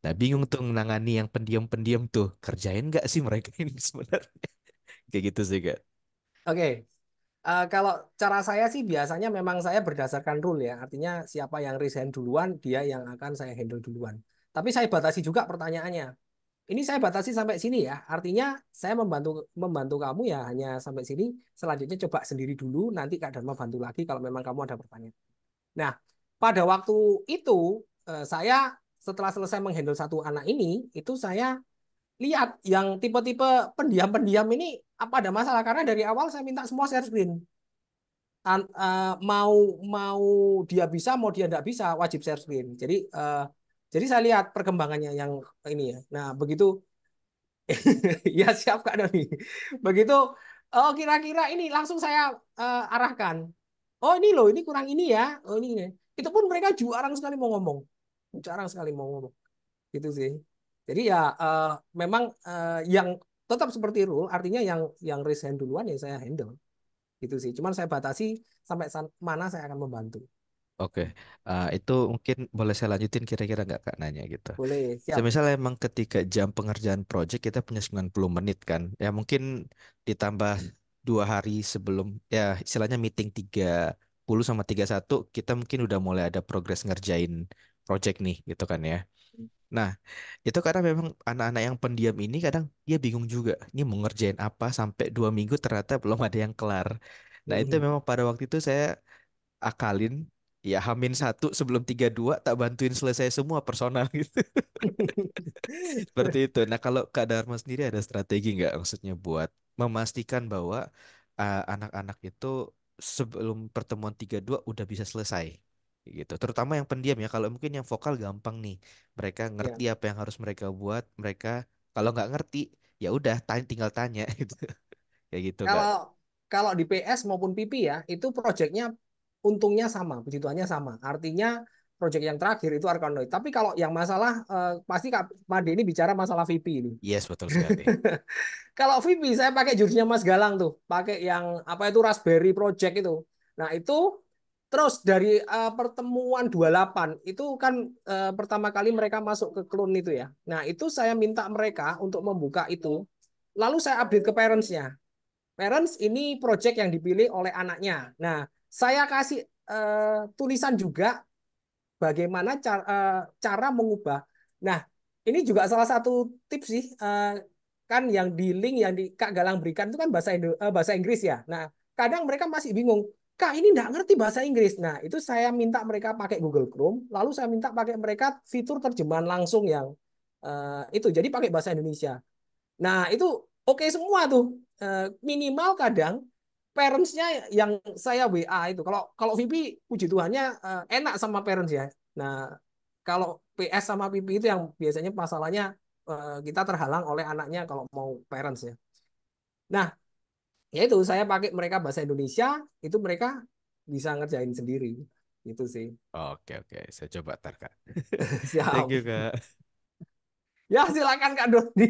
Speaker 4: Nah bingung tuh nangani yang pendiam-pendiam tuh kerjain nggak sih mereka ini sebenarnya kayak gitu sih Kak.
Speaker 2: Oke, kalau cara saya sih biasanya memang saya berdasarkan rule ya. Artinya siapa yang resign duluan, dia yang akan saya handle duluan. Tapi saya batasi juga pertanyaannya. Ini saya batasi sampai sini ya. Artinya saya membantu membantu kamu ya hanya sampai sini. Selanjutnya coba sendiri dulu. Nanti Kak Dharma bantu lagi kalau memang kamu ada pertanyaan. Nah, pada waktu itu saya setelah selesai menghandle satu anak ini, itu saya lihat yang tipe-tipe pendiam-pendiam ini apa ada masalah karena dari awal saya minta semua share screen. Mau mau dia bisa mau dia tidak bisa wajib share screen. Jadi saya lihat perkembangannya yang ini ya. Nah, begitu ya siap Kak Doni. Begitu oh kira-kira ini langsung saya arahkan. Oh ini loh, ini kurang ini ya. Oh ini. Itu pun mereka jarang sekali mau ngomong. Jarang sekali mau ngomong. Gitu sih. Jadi ya memang yang tetap seperti rule, artinya yang raise hand duluan ya saya handle. Gitu sih. Cuman saya batasi sampai mana saya akan membantu.
Speaker 4: Oke, itu mungkin boleh saya lanjutin kira-kira nggak Kak nanya gitu.
Speaker 2: Boleh, siap.
Speaker 4: Semisal emang ketika jam pengerjaan project kita punya 90 menit kan, ya mungkin ditambah 2 hari sebelum ya istilahnya meeting 30 sama 31 kita mungkin udah mulai ada progres ngerjain project nih gitu kan ya. Nah, itu karena memang anak-anak yang pendiam ini kadang dia bingung juga, ini mau ngerjain apa sampai 2 minggu ternyata belum ada yang kelar. Nah, itu memang pada waktu itu saya akalin ya H-1 sebelum 32 tak bantuin selesai semua personal gitu. Seperti itu. Nah, kalau Kak Dharma sendiri ada strategi nggak maksudnya buat memastikan bahwa anak-anak itu sebelum pertemuan 32 udah bisa selesai gitu. Terutama yang pendiam ya. Kalau mungkin yang vokal gampang nih. Mereka
Speaker 2: Ya.
Speaker 4: ngerti apa yang harus mereka buat. Mereka kalau nggak ngerti ya udah tinggal tanya gitu. Kayak gitu Kak.
Speaker 2: Kalau kalau di PS maupun PP ya, itu proyeknya untungnya sama, puji Tuhannya sama. Artinya proyek yang terakhir itu Arkanoid. Tapi kalau yang masalah pasti Kak Made ini bicara masalah VP ini.
Speaker 4: Yes, betul sekali.
Speaker 2: Kalau VP saya pakai jurusnya Mas Galang tuh, pakai yang apa itu Raspberry Project itu. Nah, itu terus dari pertemuan 28 itu kan pertama kali mereka masuk ke klon itu ya. Nah, itu saya minta mereka untuk membuka itu. Lalu saya update ke parents-nya. Parents ini project yang dipilih oleh anaknya. Nah, saya kasih tulisan juga bagaimana cara mengubah. Nah, ini juga salah satu tips sih. Kan yang di link yang di Kak Galang berikan itu kan bahasa Inggris ya. Nah, kadang mereka masih bingung. Kak, ini nggak ngerti bahasa Inggris. Nah, itu saya minta mereka pakai Google Chrome. Lalu saya minta pakai mereka fitur terjemahan langsung yang itu. Jadi pakai bahasa Indonesia. Nah, itu oke semua tuh. Minimal kadang parents-nya yang saya WA itu. Kalau kalau VP puji Tuhannya enak sama parents ya. Nah, kalau PS sama VP itu yang biasanya masalahnya kita terhalang oleh anaknya kalau mau parents ya. Nah, ya itu saya pakai mereka bahasa Indonesia, itu mereka bisa ngerjain sendiri. Itu sih.
Speaker 4: Oke, oke. Saya coba ntar Kak. Thank
Speaker 2: Siap.
Speaker 4: you Kak.
Speaker 2: Ya, silakan Kak Doni.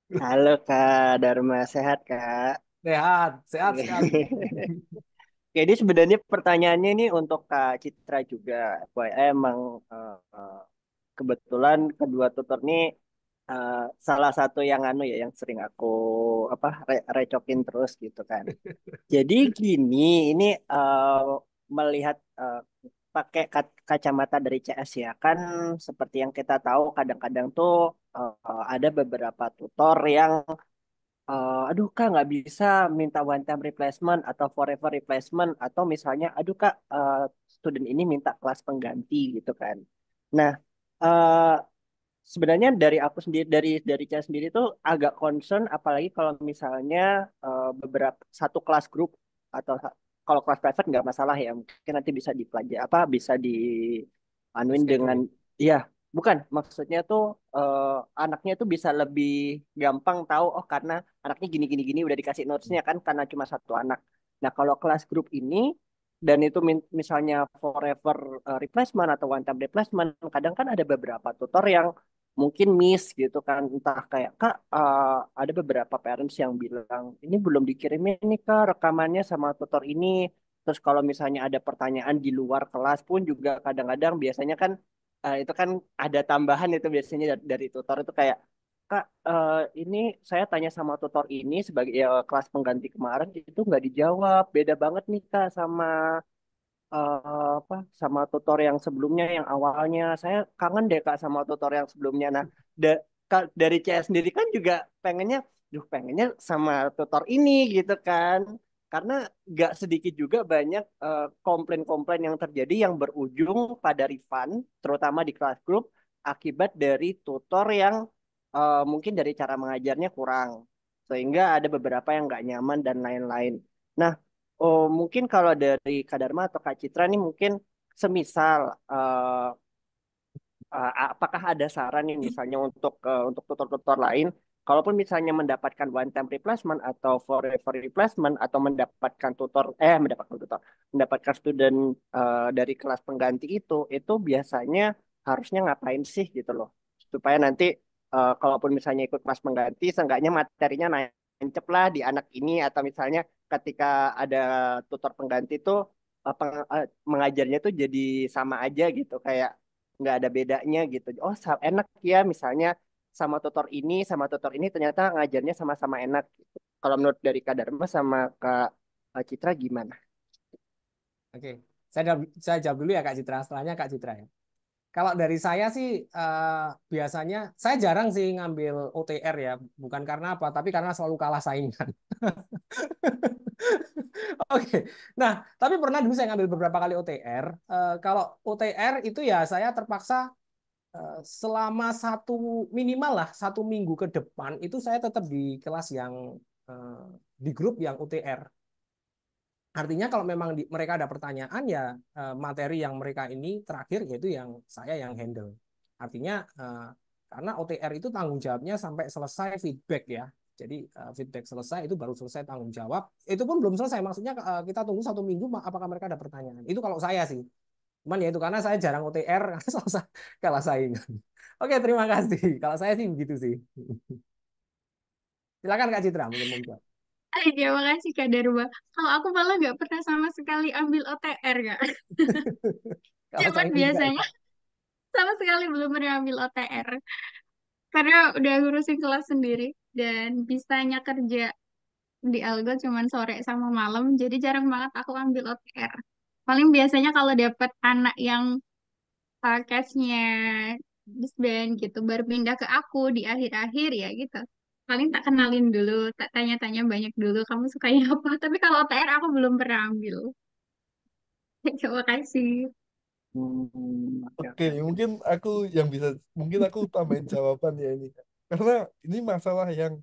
Speaker 5: Halo Kak Dharma, sehat Kak?
Speaker 2: Sehat, sehat sekali.
Speaker 5: Jadi sebenarnya pertanyaannya ini untuk Kak Citra juga. FYI emang kebetulan kedua tutor ini eh, salah satu yang yang sering aku recokin terus gitu kan. Jadi gini, ini melihat pakai kacamata dari CS ya kan, seperti yang kita tahu kadang-kadang tuh ada beberapa tutor yang aduh kak nggak bisa minta one time replacement atau forever replacement atau misalnya aduh kak student ini minta kelas pengganti gitu kan. Nah eh, sebenarnya dari aku sendiri dari saya sendiri tuh agak concern apalagi kalau misalnya beberapa satu kelas grup atau kalau kelas private nggak masalah ya mungkin nanti bisa dipelajari apa bisa di anuin dengan
Speaker 2: Scheduling.
Speaker 5: ya bukan maksudnya tuh eh, anaknya tuh bisa lebih gampang tahu oh karena anaknya gini gini gini udah dikasih notesnya kan karena cuma satu anak. Nah kalau kelas grup ini dan itu misalnya forever replacement atau one time replacement kadang kan ada beberapa tutor yang mungkin miss gitu kan entah kayak kak ada beberapa parents yang bilang ini belum dikirimin nih kak rekamannya sama tutor ini terus kalau misalnya ada pertanyaan di luar kelas pun juga kadang-kadang biasanya kan itu kan ada tambahan itu biasanya dari tutor itu kayak kak ini saya tanya sama tutor ini sebagai ya, kelas pengganti kemarin itu nggak dijawab beda banget nih kak sama apa sama tutor yang sebelumnya yang awalnya saya kangen deh kak sama tutor yang sebelumnya nah dari CS sendiri kan juga pengennya pengennya sama tutor ini gitu kan karena nggak sedikit juga banyak komplain-komplain yang terjadi yang berujung pada refund terutama di kelas grup akibat dari tutor yang mungkin dari cara mengajarnya kurang, sehingga ada beberapa yang nggak nyaman dan lain-lain. Nah, mungkin kalau dari Kak Dharma atau Kak Citra nih mungkin semisal apakah ada saran nih misalnya untuk tutor-tutor lain, kalaupun misalnya mendapatkan one time replacement atau forever replacement atau mendapatkan student dari kelas pengganti itu biasanya harusnya ngapain sih gitu loh, supaya nanti kalaupun misalnya ikut kelas pengganti, seenggaknya materinya nancep lah di anak ini, atau misalnya ketika ada tutor pengganti itu mengajarnya tuh jadi sama aja gitu, kayak nggak ada bedanya gitu. Oh, enak ya misalnya sama tutor ini ternyata ngajarnya sama-sama enak. Kalau menurut dari Kak Dharma sama Kak Citra gimana?
Speaker 2: Oke, saya jawab dulu ya Kak Citra. Setelahnya Kak Citra ya. Kalau dari saya sih biasanya saya jarang sih ngambil OTR ya, bukan karena apa, tapi karena selalu kalah saingan. Oke, nah tapi pernah dulu saya ngambil beberapa kali OTR. Kalau OTR itu ya saya terpaksa selama minimal lah 1 minggu ke depan itu saya tetap di kelas yang eh, di grup yang OTR. Artinya kalau memang mereka ada pertanyaan ya materi yang mereka ini terakhir yaitu yang saya yang handle. Artinya karena OTR itu tanggung jawabnya sampai selesai feedback ya. Jadi feedback selesai itu baru selesai tanggung jawab. Itu pun belum selesai. Maksudnya kita tunggu 1 minggu apakah mereka ada pertanyaan. Itu kalau saya sih. Cuman ya itu karena saya jarang OTR karena selesai kalah saingan. Oke, terima kasih. Kalau saya sih begitu sih. Silakan Kak Citra mungkin mau jawab.
Speaker 3: Terima kasih Kak Darba. Kalau aku malah nggak pernah sama sekali ambil OTR, Kak.
Speaker 2: Kalau
Speaker 3: Cuman
Speaker 2: saingan juga
Speaker 3: biasanya
Speaker 2: ya.
Speaker 3: sama sekali belum pernah ambil OTR. Karena udah ngurusin kelas sendiri. Dan bisanya kerja di Algo cuman sore sama malam. Jadi jarang banget aku ambil OTR. Paling biasanya kalau dapet anak yang case-nya disband gitu, baru pindah ke aku di akhir-akhir ya gitu. Paling tak kenalin dulu, tak tanya-tanya banyak dulu, kamu sukanya apa. Tapi kalau OTR aku belum pernah ambil. Terima kasih.
Speaker 5: Oke,
Speaker 1: Oke,
Speaker 5: oke, oke.
Speaker 1: mungkin aku tambahin jawaban ya ini. Karena ini masalah yang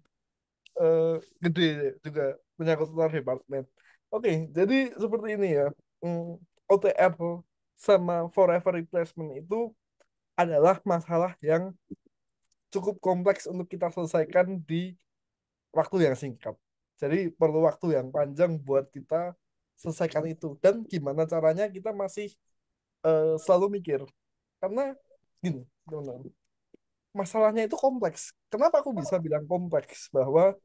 Speaker 1: eh, gede juga, menyangkut luar departemen. Oke, jadi seperti ini ya. OTR sama forever replacement itu adalah masalah yang cukup kompleks untuk kita selesaikan di waktu yang singkat. Jadi perlu waktu yang panjang buat kita selesaikan itu. Dan gimana caranya kita masih selalu mikir. Karena gini, teman-teman, masalahnya itu kompleks. Kenapa aku bisa bilang kompleks? Bahwa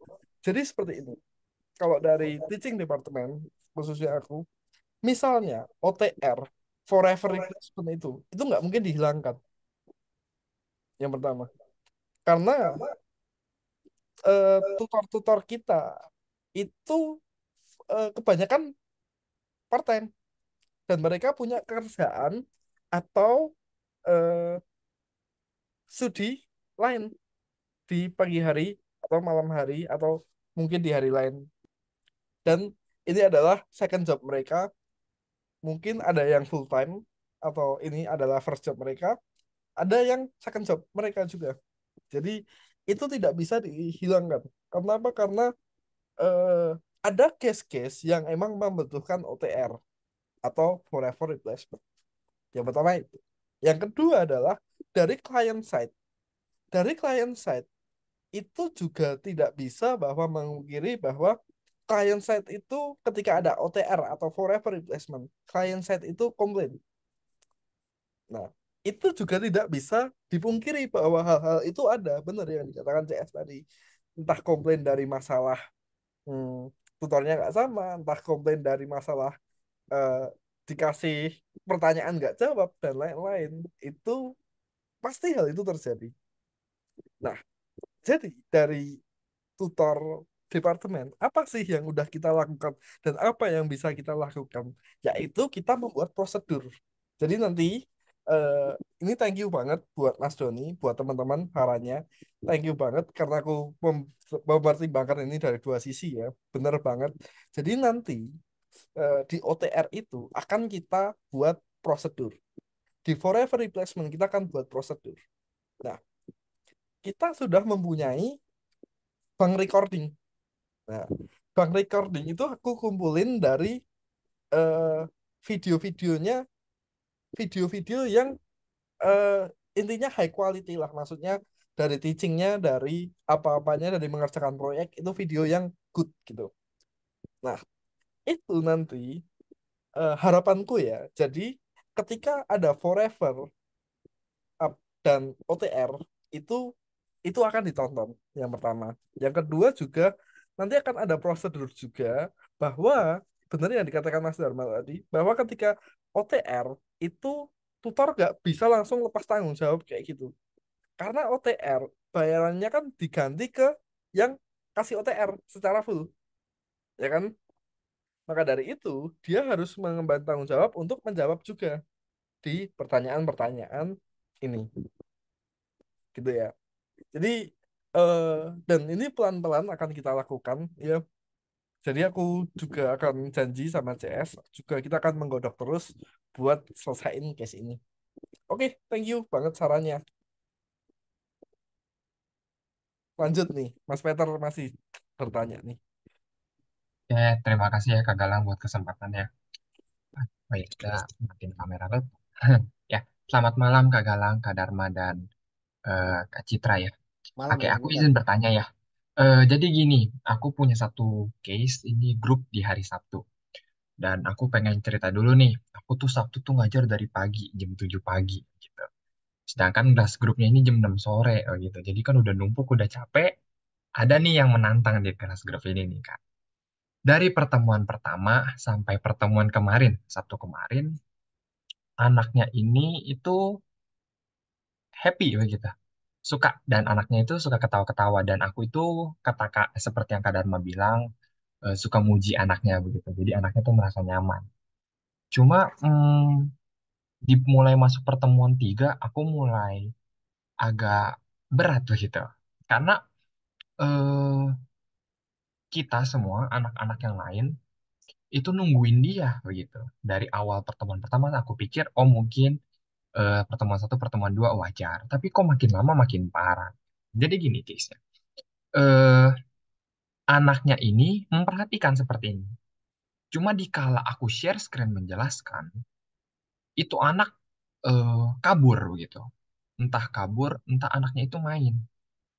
Speaker 1: jadi seperti ini. Kalau dari teaching department, khususnya aku, misalnya OTR, forever replacement itu nggak mungkin dihilangkan. Yang pertama. Karena tutor-tutor kita itu kebanyakan part-time. Dan mereka punya kerjaan atau eh, studi lain di pagi hari atau malam hari atau mungkin di hari lain. Dan ini adalah second job mereka. Mungkin ada yang full time atau ini adalah first job mereka. Ada yang second job mereka juga. Jadi itu tidak bisa dihilangkan. Kenapa? Karena eh, ada case-case yang emang membutuhkan OTR atau forever replacement. Yang pertama itu. Yang kedua adalah dari client side. Dari client side itu juga tidak bisa bahwa mengungkiri bahwa client side itu ketika ada OTR atau forever replacement, client side itu komplain. Nah, itu juga tidak bisa dipungkiri bahwa hal-hal itu ada, benar yang dikatakan CS tadi. Entah komplain dari masalah tutornya nggak sama, entah komplain dari masalah eh, dikasih pertanyaan nggak jawab, dan lain-lain. Itu pasti hal itu terjadi. Nah, jadi dari tutor departemen, apa sih yang udah kita lakukan dan apa yang bisa kita lakukan? Yaitu kita membuat prosedur. Jadi nanti eh, ini thank you banget buat Mas Doni, buat teman-teman sarannya. Thank you banget karena aku mempertimbangkan ini dari dua sisi ya. Bener banget. Jadi nanti di OTR itu akan kita buat prosedur. Di forever replacement kita akan buat prosedur. Nah, kita sudah mempunyai bank recording. Nah, bank recording itu aku kumpulin dari eh, video-videonya, video-video yang eh, intinya high quality lah. Maksudnya dari teachingnya, dari apa-apanya, dari mengerjakan proyek, itu video yang good gitu. Nah, itu nanti harapanku ya. Jadi ketika ada Forever Up dan OTR itu itu akan ditonton yang pertama. Yang kedua juga nanti akan ada prosedur juga bahwa benar yang dikatakan Mas Dharma tadi bahwa ketika OTR itu tutor nggak bisa langsung lepas tanggung jawab kayak gitu. Karena OTR bayarannya kan diganti ke yang kasih OTR secara full, ya kan? Maka dari itu dia harus mengemban tanggung jawab untuk menjawab juga di pertanyaan-pertanyaan ini, gitu ya. Jadi eh dan ini pelan-pelan akan kita lakukan ya. Jadi aku juga akan janji sama CS juga kita akan menggodok terus buat selesaiin case ini. Oke, thank you banget sarannya. Lanjut nih, Mas Peter masih bertanya nih.
Speaker 6: Oke, terima kasih ya Kak Galang buat kesempatannya. Baik, kita matiin kamera dulu. Ya, selamat malam Kak Galang, Kak Dharma, dan Kak Citra ya.
Speaker 2: Malam
Speaker 6: Oke,
Speaker 2: ya,
Speaker 6: aku
Speaker 2: Intan.
Speaker 6: izin bertanya ya. Jadi gini, aku punya satu case ini grup di hari Sabtu. Dan aku pengen cerita dulu nih. Aku tuh Sabtu tuh ngajar dari pagi, jam 7 pagi gitu. Sedangkan kelas grupnya ini jam 6 sore gitu. Jadi kan udah numpuk, udah capek. Ada nih yang menantang di kelas grup ini nih Kak. Dari pertemuan pertama sampai pertemuan kemarin, Sabtu kemarin, anaknya ini itu happy begitu. Suka, dan anaknya itu suka ketawa-ketawa. Dan aku itu, kata Kak, seperti yang Kak Dharma bilang, suka muji anaknya begitu. Jadi anaknya tuh merasa nyaman. Cuma di mulai masuk pertemuan tiga, aku mulai agak berat begitu. Karena eh, kita semua, anak-anak yang lain, itu nungguin dia begitu. Dari awal pertemuan pertama, aku pikir, oh mungkin pertemuan satu, pertemuan dua wajar. Tapi kok makin lama makin parah. Jadi gini case-nya. Eh, Anaknya ini memperhatikan seperti ini. Cuma dikala aku share screen menjelaskan, itu anak kabur begitu. Entah kabur, entah anaknya itu main.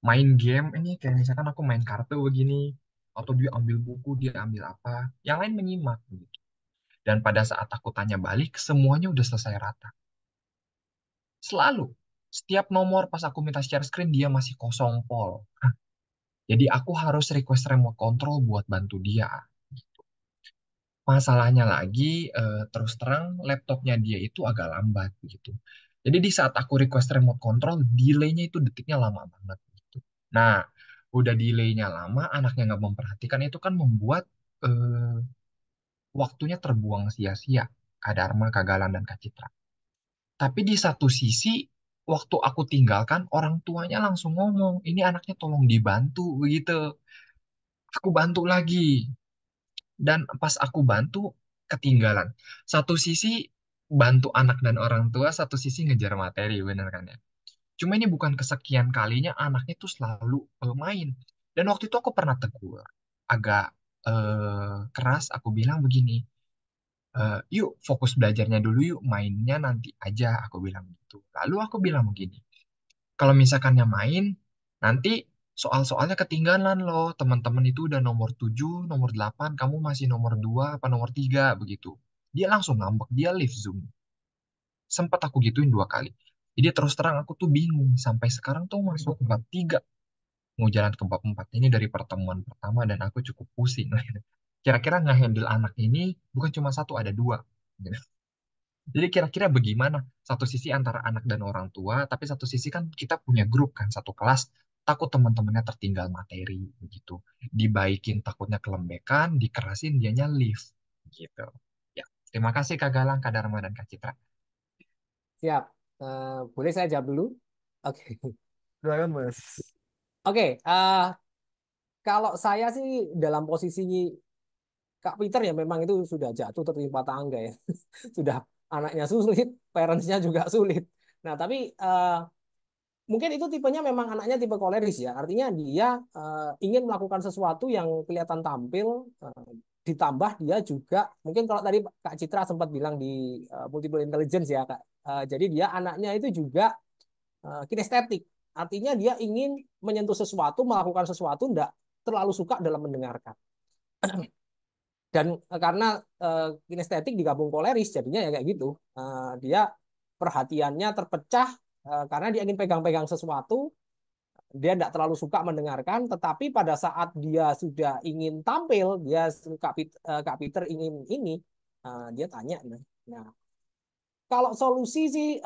Speaker 6: Main game ini kayak misalkan aku main kartu begini, atau dia ambil buku, dia ambil apa. Yang lain menyimak begitu. Dan pada saat aku tanya balik, semuanya udah selesai rata. Selalu. Setiap nomor pas aku minta share screen, dia masih kosong pol. Jadi aku harus request remote control buat bantu dia. Masalahnya lagi, terus terang laptopnya dia itu agak lambat gitu. Jadi di saat aku request remote control, delay-nya itu detiknya lama banget gitu. Nah, udah delay-nya lama, anaknya nggak memperhatikan itu kan membuat eh, waktunya terbuang sia-sia. Kak Dharma, Kak Galang, dan Kak Citra. Tapi di satu sisi, waktu aku tinggalkan, orang tuanya langsung ngomong, ini anaknya tolong dibantu begitu. Aku bantu lagi. Dan pas aku bantu, ketinggalan. Satu sisi bantu anak dan orang tua, satu sisi ngejar materi, bener kan ya? Cuma ini bukan kesekian kalinya anaknya tuh selalu main. Dan waktu itu aku pernah tegur. Agak keras, aku bilang begini, yuk fokus belajarnya dulu yuk, mainnya nanti aja, aku bilang gitu. Lalu aku bilang begini, kalau misalkannya main, nanti soal-soalnya ketinggalan loh. Teman-teman itu udah nomor 7, nomor 8, kamu masih nomor 2 apa nomor 3 begitu. Dia langsung ngambek, dia leave Zoom. Sempat aku gituin 2 kali. Jadi terus terang aku tuh bingung. Sampai sekarang tuh masuk ke bab 3. Mau jalan ke bab 4. Ini dari pertemuan pertama dan aku cukup pusing. Kira-kira nge-handle anak ini bukan cuma satu, ada dua. Jadi kira-kira bagaimana? Satu sisi antara anak dan orang tua, tapi satu sisi kan kita punya grup kan, satu kelas. Takut teman-temannya tertinggal materi, begitu. Dibaikin takutnya kelembekan, dikerasin dianya leave, gitu. Ya, terima kasih Kak Galang, Kak Dharma, dan Kak Citra.
Speaker 2: Siap. Boleh saya jawab dulu? Oke.
Speaker 1: Silakan Mas.
Speaker 2: Oke. Kalau saya sih dalam posisi Kak Peter ya memang itu sudah jatuh tertimpa tangga ya. Sudah anaknya sulit, parentsnya juga sulit. Nah, tapi mungkin itu tipenya memang anaknya tipe koleris ya. Artinya dia ingin melakukan sesuatu yang kelihatan tampil, ditambah dia juga mungkin kalau tadi Kak Citra sempat bilang di multiple intelligence ya Kak. Jadi dia anaknya itu juga kinestetik. Artinya dia ingin menyentuh sesuatu, melakukan sesuatu, tidak terlalu suka dalam mendengarkan. Dan karena kinestetik digabung koleris, jadinya ya kayak gitu. Dia perhatiannya terpecah karena dia ingin pegang-pegang sesuatu, dia tidak terlalu suka mendengarkan, tetapi pada saat dia sudah ingin tampil, dia Kak Peter ingin ini, dia tanya. Nah, kalau solusi sih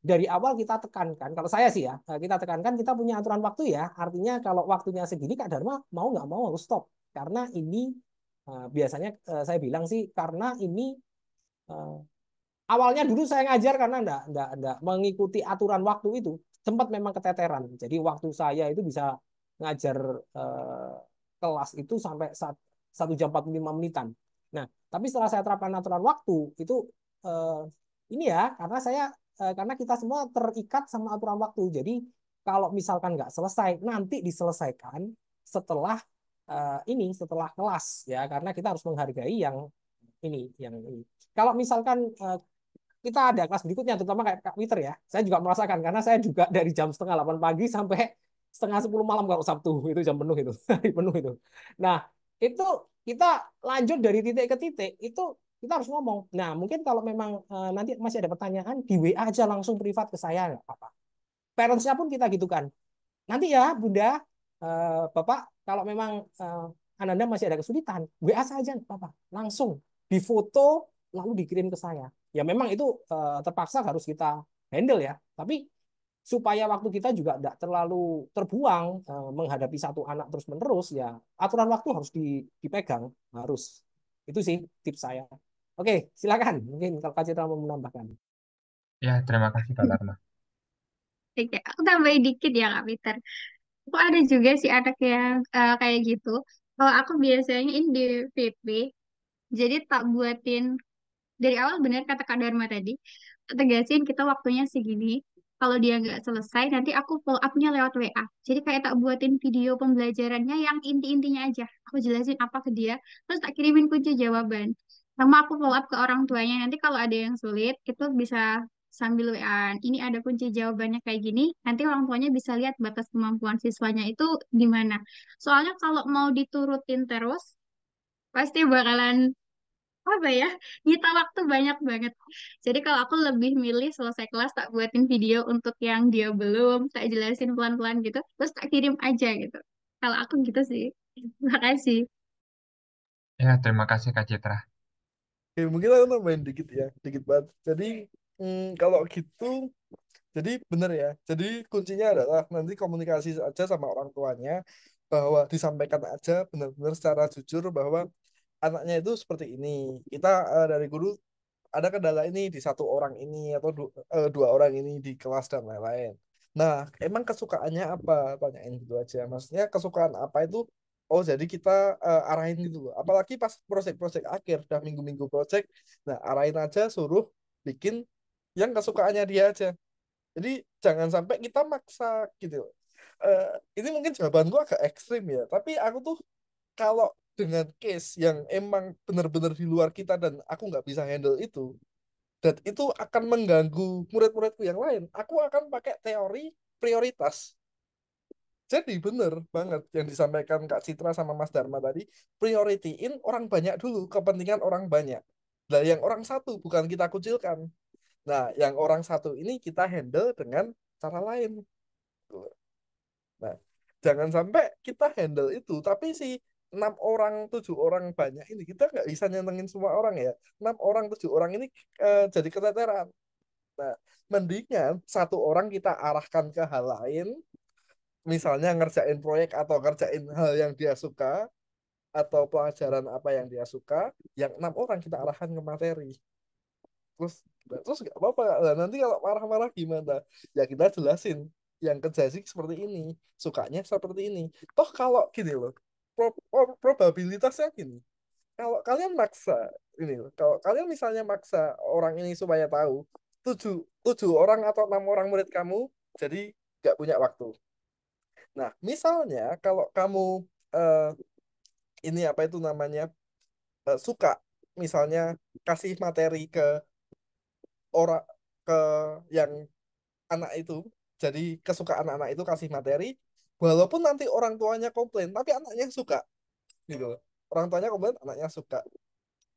Speaker 2: dari awal kita tekankan, kalau saya sih ya, kita tekankan kita punya aturan waktu ya, artinya kalau waktunya segini Kak Dharma mau nggak mau harus stop, karena ini biasanya saya bilang sih karena ini eh, awalnya dulu saya ngajar karena enggak mengikuti aturan waktu itu, sempat memang keteteran. Jadi waktu saya itu bisa ngajar eh, kelas itu sampai 1 jam 45 menitan. Nah, tapi setelah saya terapkan aturan waktu itu eh, ini ya karena kita semua terikat sama aturan waktu. Jadi kalau misalkan nggak selesai, nanti diselesaikan setelah setelah kelas ya, karena kita harus menghargai yang ini. Kalau misalkan kita ada kelas berikutnya, terutama kayak Kak Peter ya. Saya juga merasakan karena saya juga dari jam setengah 8 pagi sampai setengah 10 malam kalau Sabtu itu jam penuh itu, hari penuh itu. Nah itu kita lanjut dari titik ke titik itu kita harus ngomong. Nah mungkin kalau memang nanti masih ada pertanyaan di WA aja langsung privat ke saya nggak apa-apa. Parentsnya pun kita gitu kan. Nanti ya Bunda, Bapak kalau memang Ananda masih ada kesulitan, WA saja nggak apa-apa. Langsung difoto lalu dikirim ke saya. Ya memang itu terpaksa harus kita handle ya. Tapi supaya waktu kita juga tidak terlalu terbuang menghadapi satu anak terus-menerus ya aturan waktu harus dipegang harus. Itu sih tips saya. Oke, silakan. Mungkin kalau Kak Citra mau menambahkan.
Speaker 6: Ya, terima kasih Kak Dharma.
Speaker 3: Oke, aku tambahin dikit ya Kak Peter. Aku ada juga sih anak yang kayak gitu. Kalau aku biasanya ini di PP, jadi tak buatin dari awal benar kata Kak Dharma tadi, tegasin kita waktunya segini. Kalau dia nggak selesai, nanti aku follow up-nya lewat WA. Jadi kayak tak buatin video pembelajarannya yang inti-intinya aja. Aku jelasin apa ke dia, terus tak kirimin kunci jawaban. Sama aku follow up ke orang tuanya. Nanti kalau ada yang sulit, itu bisa sambil WA. Ini ada kunci jawabannya kayak gini. Nanti orang tuanya bisa lihat batas kemampuan siswanya itu di mana. Soalnya kalau mau diturutin terus, pasti bakalan apa ya nyita waktu banyak banget. Jadi kalau aku lebih milih selesai kelas tak buatin video untuk yang dia belum, tak jelasin pelan-pelan gitu, terus tak kirim aja gitu. Kalau aku gitu sih. Makasih.
Speaker 6: Ya, terima kasih Kak Citra.
Speaker 1: Oke, mungkin aku nambahin dikit ya, dikit banget. Jadi kalau gitu, jadi bener ya. Jadi kuncinya adalah nanti komunikasi aja sama orang tuanya bahwa disampaikan aja benar-benar secara jujur bahwa anaknya itu seperti ini. Kita dari guru ada kendala ini di satu orang ini atau dua orang ini di kelas dan lain-lain. Nah, emang kesukaannya apa? Tanyain gitu aja. Maksudnya kesukaan apa itu? Oh, jadi kita arahin gitu loh. Apalagi pas proyek-proyek akhir, udah minggu-minggu proyek. Nah, arahin aja, suruh bikin yang kesukaannya dia aja. Jadi jangan sampai kita maksa gitu loh. Eh, ini mungkin jawabanku agak ekstrim ya, tapi aku tuh kalau dengan case yang emang benar-benar di luar kita dan aku nggak bisa handle itu, dan itu akan mengganggu murid-muridku yang lain, aku akan pakai teori prioritas. Jadi bener banget yang disampaikan Kak Citra sama Mas Dharma tadi, prioritiin orang banyak dulu, kepentingan orang banyak. Nah, yang orang satu bukan kita kucilkan. Nah, yang orang satu ini kita handle dengan cara lain. Nah, jangan sampai kita handle itu, tapi si 6 orang, 7 orang banyak ini kita nggak bisa nyenengin semua orang ya. 6 orang, 7 orang ini jadi keteteran. Nah, mendingan 1 orang kita arahkan ke hal lain, misalnya ngerjain proyek atau ngerjain hal yang dia suka atau pelajaran apa yang dia suka, yang 6 orang kita arahkan ke materi. Terus terus nggak apa-apa. Nah, nanti kalau marah-marah gimana? Ya kita jelasin. Yang ke Jasik seperti ini, sukanya seperti ini. Toh kalau gini loh, probabilitasnya gini. Kalau kalian maksa ini loh, kalau kalian misalnya maksa orang ini supaya tahu 7 7 orang atau 6 orang murid kamu jadi nggak punya waktu. Nah, misalnya kalau kamu eh, ini apa itu namanya suka, misalnya kasih materi ke orang, ke yang anak itu, jadi kesukaan anak itu kasih materi, walaupun nanti orang tuanya komplain, tapi anaknya suka gitu loh. Orang tuanya komplain, anaknya suka.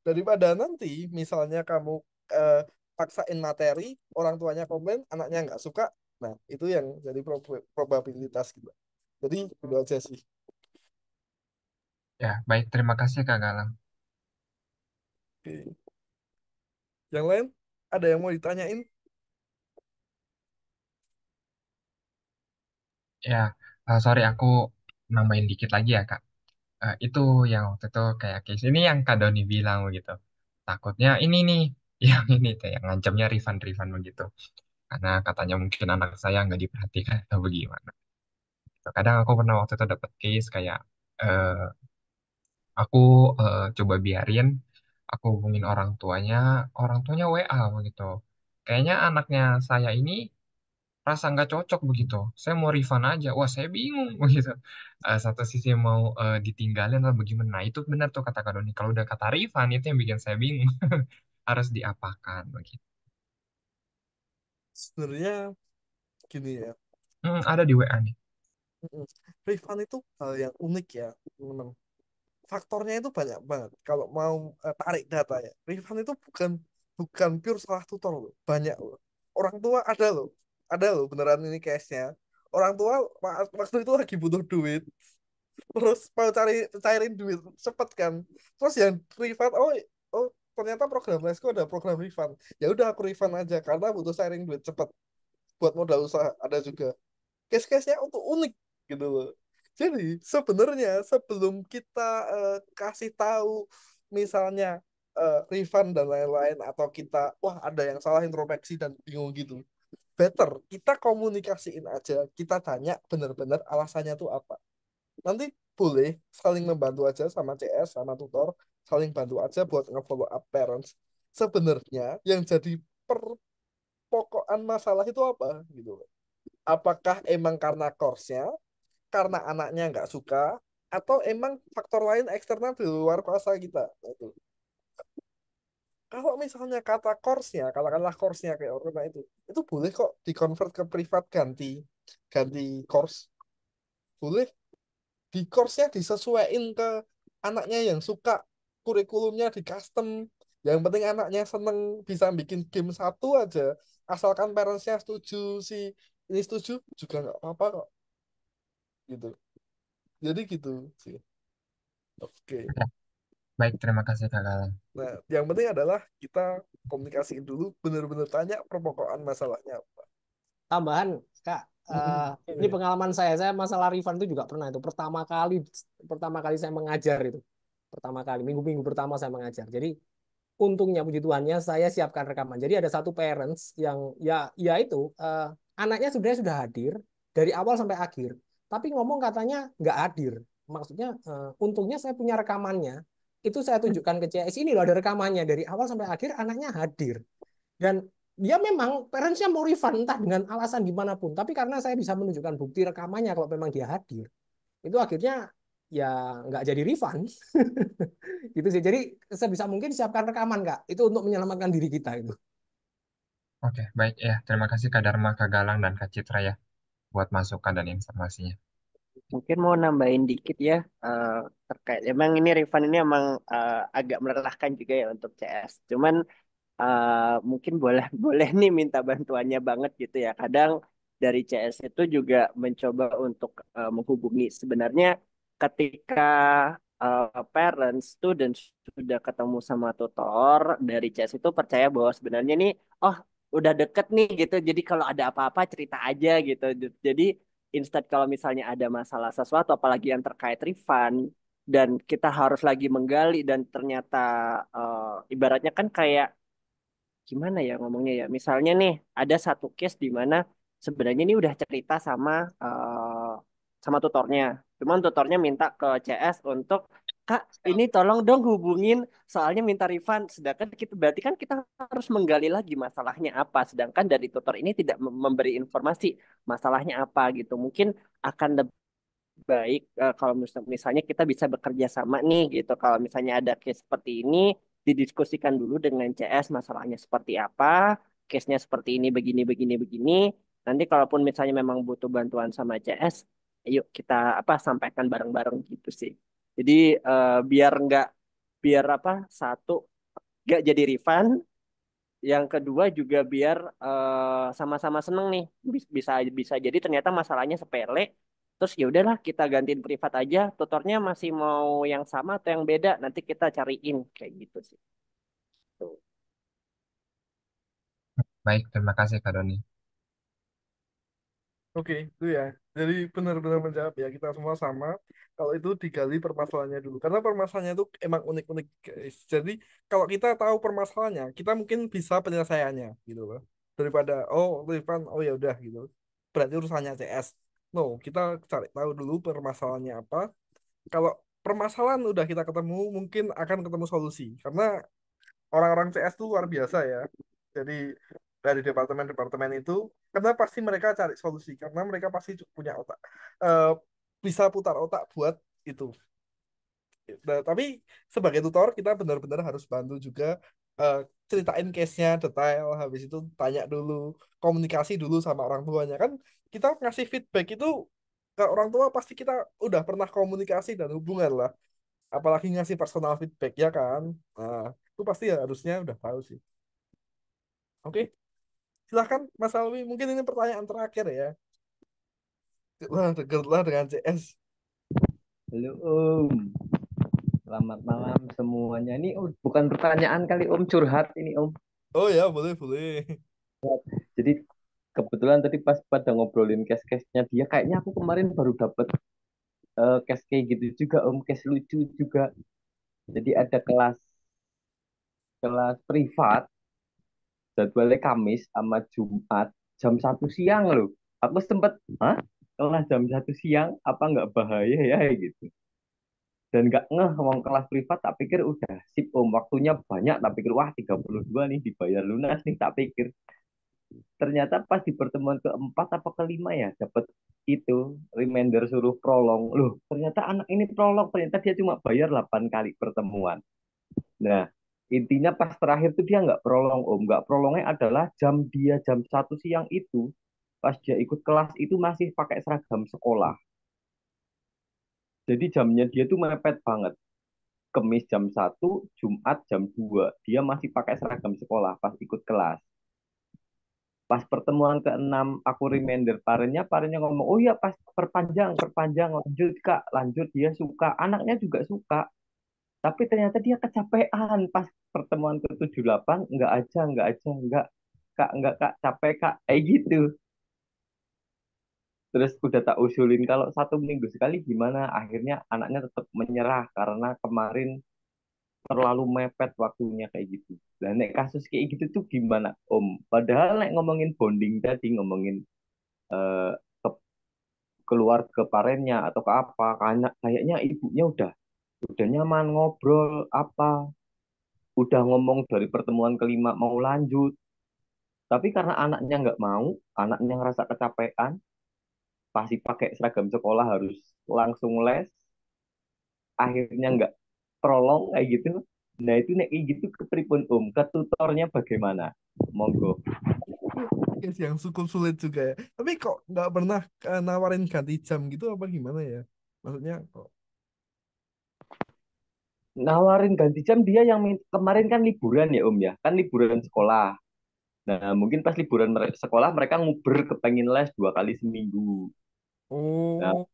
Speaker 1: Daripada nanti misalnya kamu eh, paksain materi, orang tuanya komplain, anaknya nggak suka, nah itu yang jadi probabilitas gitu. Jadi itu aja sih.
Speaker 6: Ya, baik. Terima kasih Kak Galang.
Speaker 1: Oke. Yang lain ada yang mau ditanyain?
Speaker 6: Ya, sorry aku nambahin dikit lagi ya Kak. Itu yang waktu itu kayak case ini yang Kak Doni bilang begitu. Takutnya ini nih, yang ini tuh yang ngancamnya refund-refund begitu. Karena katanya mungkin anak saya nggak diperhatikan atau bagaimana. Kadang aku pernah waktu itu dapet case kayak eh, aku coba biarin, aku hubungin orang tuanya WA begitu. Kayaknya anaknya saya ini rasa nggak cocok begitu. Saya mau refund aja. Wah, saya bingung begitu. Satu sisi mau ditinggalin atau bagaimana. Nah, itu benar tuh kata Kak Doni. Kalau udah kata refund itu yang bikin saya bingung. Harus diapakan begitu.
Speaker 1: Sebenarnya gini ya.
Speaker 6: Ada di WA nih.
Speaker 1: Mm-mm. Refund itu hal yang unik ya, memang. Faktornya itu banyak banget. Kalau mau tarik data ya, refund itu bukan bukan pure salah tutor loh, banyak loh. Orang tua ada loh beneran ini case-nya. Orang tua waktu itu lagi butuh duit, terus mau cairin duit, cepet kan. Terus yang refund, oh ternyata program lesku ada program refund. Ya udah aku refund aja karena butuh cairin duit cepet buat modal usaha. Ada juga case-case-nya untuk unik gitu loh. Jadi sebenarnya sebelum kita kasih tahu misalnya refund dan lain-lain, atau kita wah ada yang salah introspeksi dan bingung gitu, better kita komunikasiin aja, kita tanya benar-benar alasannya tuh apa. Nanti boleh saling membantu aja sama CS sama tutor, saling bantu aja buat nge-follow up parents. Sebenarnya yang jadi perpokokan masalah itu apa gitu loh. Apakah emang karena course-nya, karena anaknya nggak suka, atau emang faktor lain eksternal di luar kuasa kita. Nah, itu. Kalau misalnya kata course-nya, katakanlah course-nya kayak orang itu boleh kok di-convert ke privat, ganti ganti course. Boleh di course-nya disesuaikan ke anaknya yang suka, kurikulumnya di custom. Yang penting anaknya seneng bisa bikin game satu aja. Asalkan parents-nya setuju, si ini setuju juga nggak apa-apa kok gitu. Jadi gitu sih. Oke.
Speaker 6: Oke, baik. Terima kasih Kak Galang.
Speaker 1: Nah, yang penting adalah kita komunikasiin dulu, bener-bener tanya perpokok masalahnya apa.
Speaker 2: Tambahan, Kak, ini
Speaker 1: Iya.
Speaker 2: pengalaman saya masalah refund itu juga pernah itu. Pertama kali saya mengajar itu. Pertama kali, minggu-minggu pertama saya mengajar. Jadi untungnya puji Tuhannya saya siapkan rekaman. Jadi ada satu parents yang ya itu anaknya sebenarnya sudah hadir dari awal sampai akhir, tapi ngomong katanya nggak hadir. Maksudnya untungnya saya punya rekamannya. Itu saya tunjukkan ke CS, ini loh ada rekamannya dari awal sampai akhir anaknya hadir. Dan dia memang parentsnya mau refund entah dengan alasan gimana pun. Tapi karena saya bisa menunjukkan bukti rekamannya kalau memang dia hadir, itu akhirnya ya nggak jadi refund. Gitu sih. Jadi sebisa mungkin siapkan rekaman Kak. Itu untuk menyelamatkan diri kita itu.
Speaker 6: Oke, baik ya. Terima kasih Kak Dharma, Kak Galang, dan Kak Citra ya buat masukan dan informasinya.
Speaker 5: Mungkin mau nambahin dikit ya eh, terkait emang ini refund ini emang agak melelahkan juga ya untuk CS. Cuman mungkin boleh boleh nih minta bantuannya banget gitu ya. Kadang dari CS itu juga mencoba untuk menghubungi sebenarnya ketika parents student sudah ketemu sama tutor dari CS itu percaya bahwa sebenarnya nih oh udah deket nih gitu. Jadi kalau ada apa-apa cerita aja gitu. Jadi instead kalau misalnya ada masalah sesuatu apalagi yang terkait refund dan kita harus lagi menggali dan ternyata ibaratnya kan kayak gimana ya ngomongnya ya. Misalnya nih ada satu case di mana sebenarnya ini udah cerita sama sama tutornya. Cuman tutornya minta ke CS untuk Kak, ini tolong dong hubungin, soalnya minta refund. Sedangkan kita berarti kan kita harus menggali lagi masalahnya apa. Sedangkan dari tutor ini tidak memberi informasi masalahnya apa gitu. Mungkin akan lebih baik kalau misalnya kita bisa bekerja sama nih gitu. Kalau misalnya ada case seperti ini, didiskusikan dulu dengan CS masalahnya seperti apa, case-nya seperti ini, begini, begini, begini. Nanti kalaupun misalnya memang butuh bantuan sama CS, yuk kita apa sampaikan bareng-bareng gitu sih. Jadi biar apa satu nggak jadi refund, yang kedua juga biar sama-sama seneng nih. Bisa bisa jadi ternyata masalahnya sepele. Terus ya udahlah kita gantiin privat aja. Tutornya masih mau yang sama atau yang beda? Nanti kita cariin kayak gitu sih. Tuh.
Speaker 6: Baik, terima kasih Kak Doni.
Speaker 1: Oke, itu ya. Jadi benar-benar menjawab ya, kita semua sama. Kalau itu digali permasalahannya dulu. Karena permasalahannya itu emang unik-unik, guys. Jadi kalau kita tahu permasalahannya, kita mungkin bisa penyelesaiannya gitu loh. Daripada oh Rifan, oh ya udah gitu. Berarti urusannya CS. No, kita cari tahu dulu permasalahannya apa. Kalau permasalahan udah kita ketemu, mungkin akan ketemu solusi. Karena orang-orang CS itu luar biasa ya. Jadi dari departemen-departemen itu, karena pasti mereka cari solusi, karena mereka pasti punya otak, eh, bisa putar otak buat itu. Nah, tapi sebagai tutor kita benar-benar harus bantu juga, eh, ceritain case-nya detail, habis itu tanya dulu, komunikasi dulu sama orang tuanya kan. Kita ngasih feedback itu ke orang tua pasti kita udah pernah komunikasi dan hubungan lah, apalagi ngasih personal feedback ya kan. Nah, itu pasti ya harusnya udah tahu sih. Oke, silahkan Mas Alwi. Mungkin ini pertanyaan terakhir ya. Wah, dekatlah dengan CS.
Speaker 7: Halo Om, selamat malam semuanya. Ini bukan pertanyaan kali Om, curhat ini Om.
Speaker 1: Oh ya, boleh, boleh.
Speaker 7: Jadi kebetulan tadi pas pada ngobrolin case-case-nya dia, kayaknya aku kemarin baru dapet case kayak gitu juga Om, case lucu juga. Jadi ada kelas kelas privat, jadwalnya Kamis sama Jumat, jam 1 siang loh. Aku sempet, hah? Kelas jam 1 siang, apa nggak bahaya ya gitu. Dan nggak ngeh ngomong kelas privat, tak pikir udah sip Om, waktunya banyak, tak pikir wah 32 nih dibayar lunas nih, tak pikir. Ternyata pas di pertemuan keempat apa kelima ya dapat itu reminder suruh prolong. Loh, ternyata anak ini prolong, ternyata dia cuma bayar 8 kali pertemuan. Nah, intinya pas terakhir tuh dia nggak prolong Om. Nggak prolongnya adalah jam 1 siang itu, pas dia ikut kelas itu masih pakai seragam sekolah. Jadi jamnya dia tuh mepet banget. Kemis jam 1, Jumat jam 2. Dia masih pakai seragam sekolah pas ikut kelas. Pas pertemuan ke-6 aku reminder parennya ngomong, oh iya pas perpanjang perpanjang, lanjut kak, lanjut. Dia suka, anaknya juga suka, tapi ternyata dia kecapean pas pertemuan ke-7 8. Enggak kak, enggak kak, capek kak, kayak gitu. Terus udah tak usulin kalau 1 minggu sekali gimana, akhirnya anaknya tetap menyerah karena kemarin terlalu mepet waktunya kayak gitu. Dan nek kasus kayak gitu tuh gimana Om? Padahal nek ngomongin bonding tadi, ngomongin eh, keluar ke parennya atau ke apa, kayaknya ibunya udah nyaman ngobrol apa, udah ngomong dari pertemuan kelima mau lanjut, tapi karena anaknya nggak mau, anaknya ngerasa kecapean, pasti pakai seragam sekolah harus langsung les, akhirnya nggak prolong kayak gitu. Nah itu nek kayak gitu ke pripun ke tutornya bagaimana, monggo.
Speaker 1: Yes, yang cukup sulit juga ya. Tapi kok nggak pernah nawarin ganti jam gitu apa gimana ya? Maksudnya kok.
Speaker 7: Nawarin ganti jam, dia yang kemarin kan liburan ya Om ya, kan liburan sekolah. Nah, mungkin pas liburan sekolah mereka nguber kepengen les 2 kali seminggu. Nah,
Speaker 1: Oh,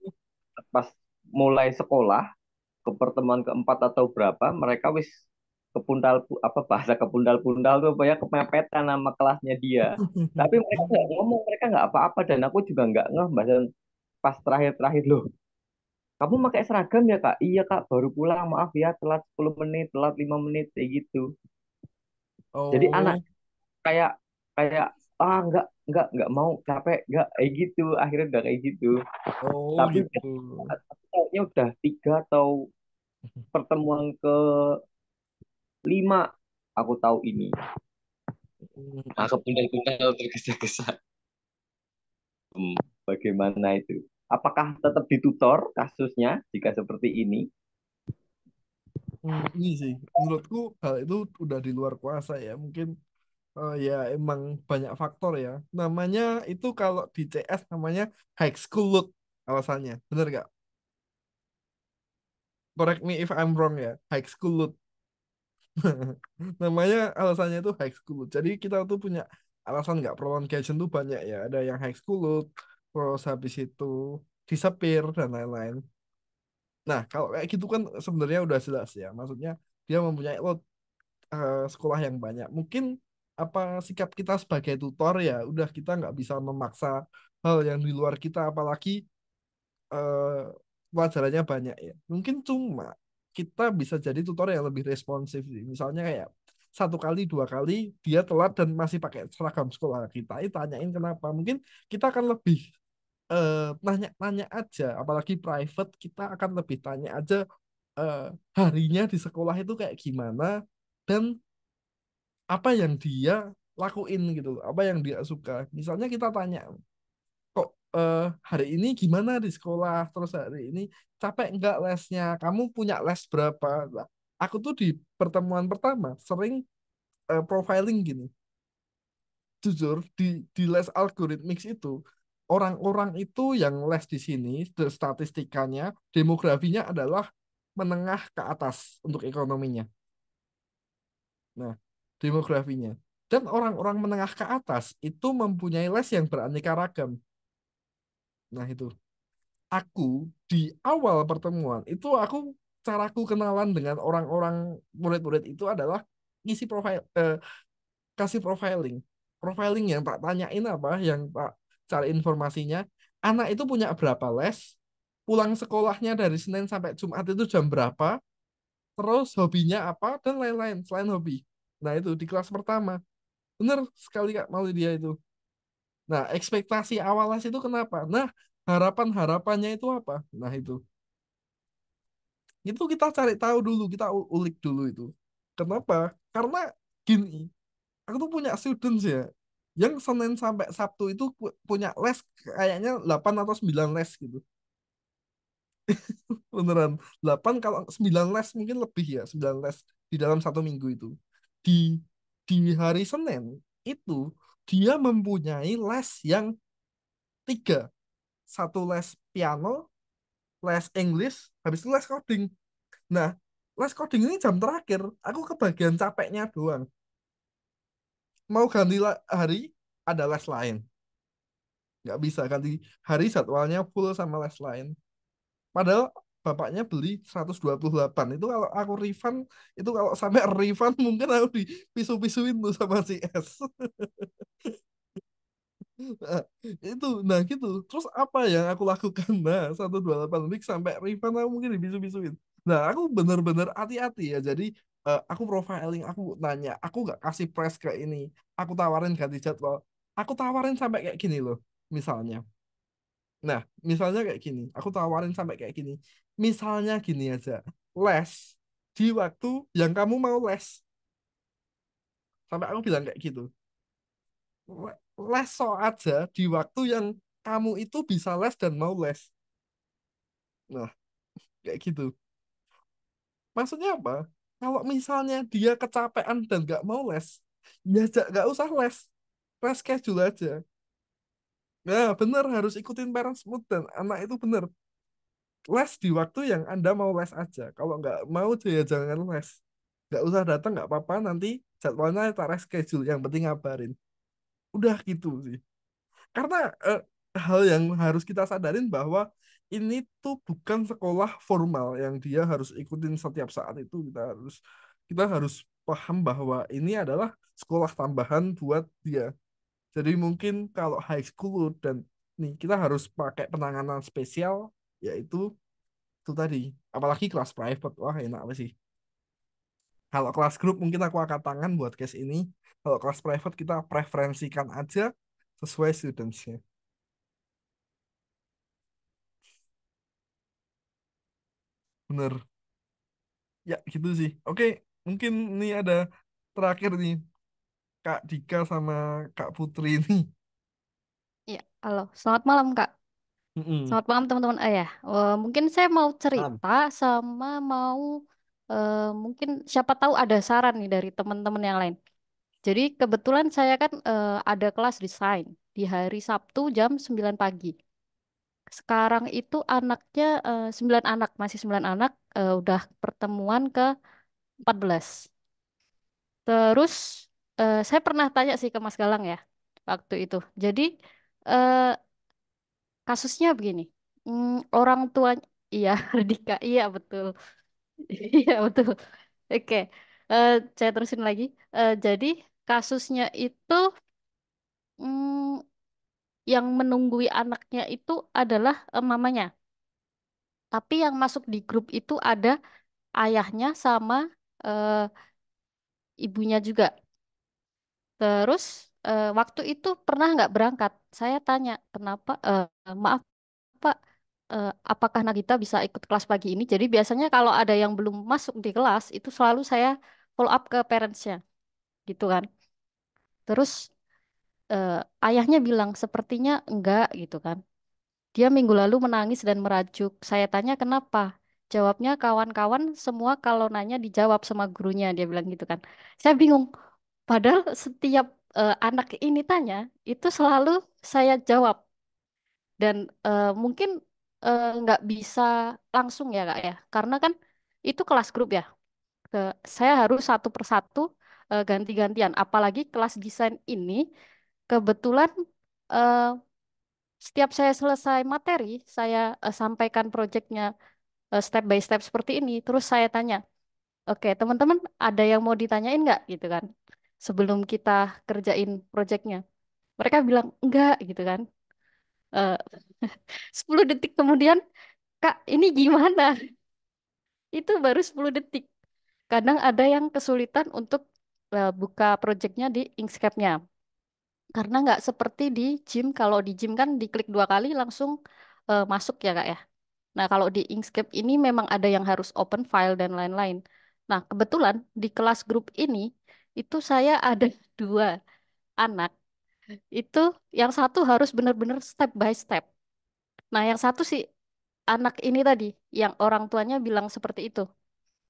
Speaker 7: pas mulai sekolah ke pertemuan keempat atau berapa, mereka wis kepundal apa bahasa kepundal-pundal tuh apa ya, kemepetan nama kelasnya dia. Tapi mereka nggak ngomong, mereka nggak apa-apa, dan aku juga nggak ngeh bahasa pas terakhir-terakhir loh. Kamu pakai seragam ya kak? Iya kak, baru pulang, maaf ya telat 10 menit, telat 5 menit kayak gitu. Jadi anak
Speaker 1: oh,
Speaker 7: kayak kayak nggak mau, capek nggak kayak gitu, akhirnya udah kayak gitu.
Speaker 1: oh
Speaker 7: Tapi
Speaker 1: gitu.
Speaker 7: kayaknya udah 3 atau pertemuan ke 5 aku tahu ini. Aku benar-benar tergesa-gesa. Bagaimana itu? Apakah tetap ditutor kasusnya jika seperti ini?
Speaker 1: Ini sih, menurutku hal itu udah di luar kuasa ya. Mungkin ya emang banyak faktor ya. Namanya itu kalau di CS namanya high school load alasannya. Bener gak? Correct me if I'm wrong ya. High school load. Namanya alasannya itu high school load. Jadi kita tuh punya alasan nggak prolongation tuh banyak ya. Ada yang high school load, terus habis itu disappear dan lain-lain. Nah, kalau kayak gitu kan sebenarnya udah jelas ya. Maksudnya dia mempunyai load sekolah yang banyak. Mungkin apa sikap kita sebagai tutor ya, udah kita nggak bisa memaksa hal yang di luar kita, apalagi eh, pelajarannya banyak ya. Mungkin cuma kita bisa jadi tutor yang lebih responsif sih. Misalnya kayak satu kali dua kali dia telat dan masih pakai seragam sekolah kita, tanyain kenapa. Mungkin kita akan lebih nanya-nanya aja, apalagi private kita akan lebih tanya aja eh, harinya di sekolah itu kayak gimana dan apa yang dia lakuin gitu loh, apa yang dia suka. Misalnya kita tanya, kok hari ini gimana di sekolah, terus hari ini capek nggak lesnya, kamu punya les berapa. Lah, aku tuh di pertemuan pertama sering profiling gini, jujur di les algoritmik itu orang-orang itu yang les di sini statistikanya demografinya adalah menengah ke atas untuk ekonominya. Nah, demografinya. Dan orang-orang menengah ke atas itu mempunyai les yang beraneka ragam. Nah, itu. Aku di awal pertemuan itu caraku kenalan dengan orang-orang murid-murid itu adalah ngisi profil kasih profiling. Profiling yang tak tanyain apa, yang tak cari informasinya. Anak itu punya berapa les, pulang sekolahnya dari Senin sampai Jumat itu jam berapa, terus hobinya apa, dan lain-lain selain hobi. Nah, itu di kelas pertama. Bener sekali Kak Maulidia itu. Nah, ekspektasi awalnya itu kenapa? Nah, harapan-harapannya itu apa? Nah, itu kita cari tahu dulu, kita ulik dulu itu. Kenapa? Karena gini, aku tuh punya students ya, yang Senin sampai Sabtu itu punya les kayaknya 8 atau 9 les gitu. Beneran. 8 kalau 9 les mungkin lebih ya, 9 les di dalam satu minggu itu. Di di hari Senin itu dia mempunyai les yang tiga. Satu les piano, les English, habis itu les coding. Nah, les coding ini jam terakhir, aku kebagian capeknya doang. Mau ganti hari, ada les lain. Nggak bisa ganti hari jadwalnya full sama les lain. Padahal bapaknya beli 128. Itu kalau aku refund, itu kalau sampai refund mungkin aku dipisu-pisuin tuh sama si S. Nah, itu, nah gitu. Terus apa yang aku lakukan? Nah, 128 week sampai refund aku mungkin dibisu-bisuin. Nah, aku bener-bener hati-hati ya. Jadi aku profiling, aku nanya, aku nggak kasih press ke ini. Aku tawarin ganti jadwal. Aku tawarin sampai kayak gini loh, misalnya. Nah, misalnya kayak gini. Aku tawarin sampai kayak gini. Misalnya gini aja, les di waktu yang kamu mau les. Sampai aku bilang kayak gitu. Les so aja di waktu yang kamu itu bisa les dan mau les. Nah, kayak gitu. Maksudnya apa? Kalau misalnya dia kecapean dan nggak mau les, ya nggak usah les. Les schedule aja. Nah, bener harus ikutin parents mood dan anak itu bener. Les di waktu yang Anda mau les aja. Kalau nggak mau ya jangan les. Nggak usah datang nggak apa-apa. Nanti jadwalnya tak reschedule. Yang penting ngabarin. Udah gitu sih. Karena hal yang harus kita sadarin bahwa ini tuh bukan sekolah formal yang dia harus ikutin setiap saat itu. Kita harus paham bahwa ini adalah sekolah tambahan buat dia. Jadi mungkin kalau high school dan nih kita harus pakai penanganan spesial yaitu itu tadi. Apalagi kelas private. Wah, enak apa sih? Kalau kelas grup mungkin aku angkat tangan buat case ini. Kalau kelas private kita preferensikan aja sesuai students-nya. Bener. Ya gitu sih. Oke, mungkin ini ada terakhir nih Kak Dika sama Kak Putri ini.
Speaker 8: Ya, halo. Selamat malam, Kak.
Speaker 1: Mm-mm.
Speaker 8: Selamat malam, teman-teman. Ya, mungkin saya mau
Speaker 2: Malam.
Speaker 8: cerita sama mau mungkin siapa tahu ada saran nih dari teman-teman yang lain. Jadi kebetulan saya kan ada kelas desain di hari Sabtu jam 9 pagi. Sekarang itu anaknya 9 anak, masih 9 anak, udah pertemuan ke 14. Terus saya pernah tanya sih ke Mas Galang ya waktu itu. Jadi eh, kasusnya begini. Orang tua, iya, Dika, iya betul. Iya betul. Oke, saya terusin lagi. Jadi kasusnya itu mm, yang menunggui anaknya itu adalah mamanya. Tapi yang masuk di grup itu ada ayahnya sama eh, ibunya juga. Terus waktu itu pernah nggak berangkat? Saya tanya, kenapa? Maaf Pak, apakah Nagita bisa ikut kelas pagi ini? Jadi biasanya kalau ada yang belum masuk di kelas, itu selalu saya follow up ke parentsnya, gitu kan. Terus eh, ayahnya bilang sepertinya enggak, gitu kan. Dia minggu lalu menangis dan merajuk. Saya tanya kenapa? Jawabnya kawan-kawan semua kalau nanya dijawab sama gurunya, dia bilang gitu kan. Saya bingung. Padahal setiap anak ini tanya, itu selalu saya jawab. Dan mungkin nggak bisa langsung ya Kak ya, karena kan itu kelas grup ya. Ke, saya harus satu persatu ganti-gantian. Apalagi kelas desain ini kebetulan eh, setiap saya selesai materi, saya sampaikan proyeknya step by step seperti ini. Terus saya tanya, oke teman-teman ada yang mau ditanyain nggak gitu kan? Sebelum kita kerjain proyeknya. Mereka bilang enggak gitu kan. Eh, 10 detik kemudian, Kak, ini gimana? Itu baru 10 detik. Kadang ada yang kesulitan untuk buka projectnya di Inkscape-nya. Karena nggak seperti di gym. Kalau di gym kan diklik 2 kali langsung masuk ya, Kak ya. Nah, kalau di Inkscape ini memang ada yang harus open file dan lain-lain. Nah, kebetulan di kelas grup ini, itu saya ada 2 anak. Itu yang satu harus benar-benar step by step. Nah, yang satu si anak ini tadi, yang orang tuanya bilang seperti itu.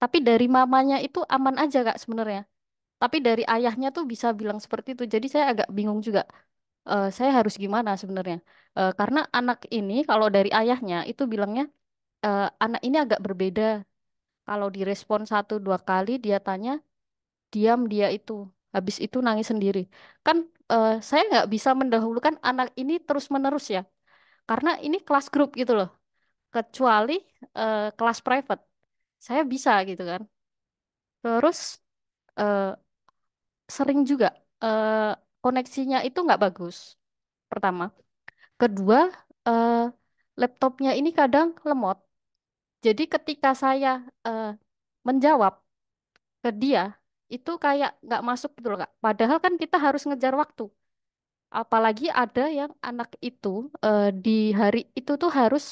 Speaker 8: Tapi dari mamanya itu aman aja Kak sebenarnya. Tapi dari ayahnya tuh bisa bilang seperti itu. Jadi saya agak bingung juga. Saya harus gimana sebenarnya? Karena anak ini kalau dari ayahnya itu bilangnya anak ini agak berbeda. Kalau direspon 1 2 kali dia tanya, diam dia itu. Habis itu nangis sendiri. Kan saya nggak bisa mendahulukan anak ini terus-menerus ya. Karena ini kelas grup gitu loh. Kecuali kelas private. Saya bisa gitu kan. Terus eh, sering juga eh, koneksinya itu nggak bagus. Pertama, kedua eh, laptopnya ini kadang lemot. Jadi ketika saya eh, menjawab ke dia itu kayak nggak masuk gitu loh Kak. Padahal kan kita harus ngejar waktu. Apalagi ada yang anak itu di hari itu tuh harus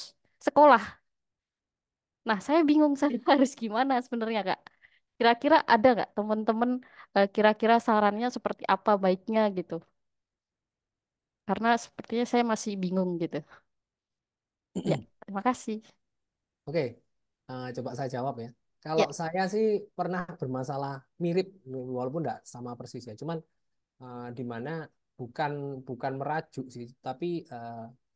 Speaker 8: sekolah. Nah, saya bingung saya harus gimana sebenarnya Kak. Kira-kira ada nggak teman-teman kira-kira sarannya seperti apa baiknya gitu? Karena sepertinya saya masih bingung gitu. Ya, terima kasih.
Speaker 2: Oke, coba saya jawab ya. Kalau
Speaker 8: Ya,
Speaker 2: saya sih pernah bermasalah mirip, walaupun tidak sama persis ya. Cuman di mana bukan bukan merajuk sih, tapi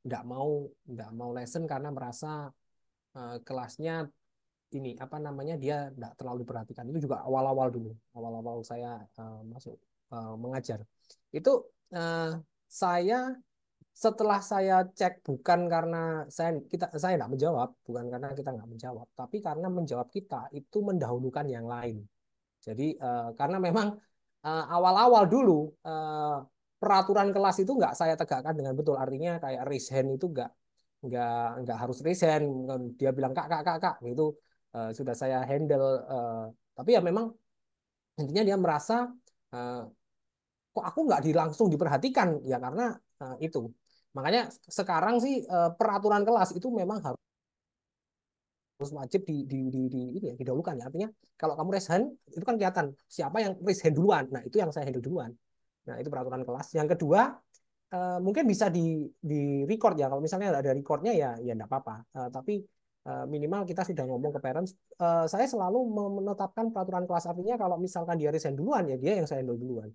Speaker 2: nggak mau nggak mau lesson karena merasa kelasnya ini apa namanya dia nggak terlalu diperhatikan. Itu juga awal-awal dulu, awal-awal saya masuk mengajar. Itu eh, saya setelah saya cek bukan karena saya nggak menjawab, bukan karena kita nggak menjawab, tapi karena menjawab kita itu mendahulukan yang lain. Jadi karena memang awal-awal dulu eh, peraturan kelas itu nggak saya tegakkan dengan betul. Artinya kayak raise hand itu nggak nggak harus raise hand. Dia bilang kak kak kak kak itu sudah saya handle. Tapi ya memang intinya dia merasa eh, kok aku nggak langsung diperhatikan ya karena itu. Makanya sekarang sih peraturan kelas itu memang harus wajib ini ya, didahulukan ya. Artinya kalau kamu raise hand itu kan kelihatan siapa yang raise hand duluan. Nah, itu yang saya handle duluan. Nah, itu peraturan kelas. Yang kedua, mungkin bisa di record ya. Kalau misalnya ada recordnya ya enggak apa-apa. Tapi minimal kita sudah ngomong ke parents. Saya selalu menetapkan peraturan kelas, artinya kalau misalkan dia raise hand duluan ya dia yang saya handle duluan.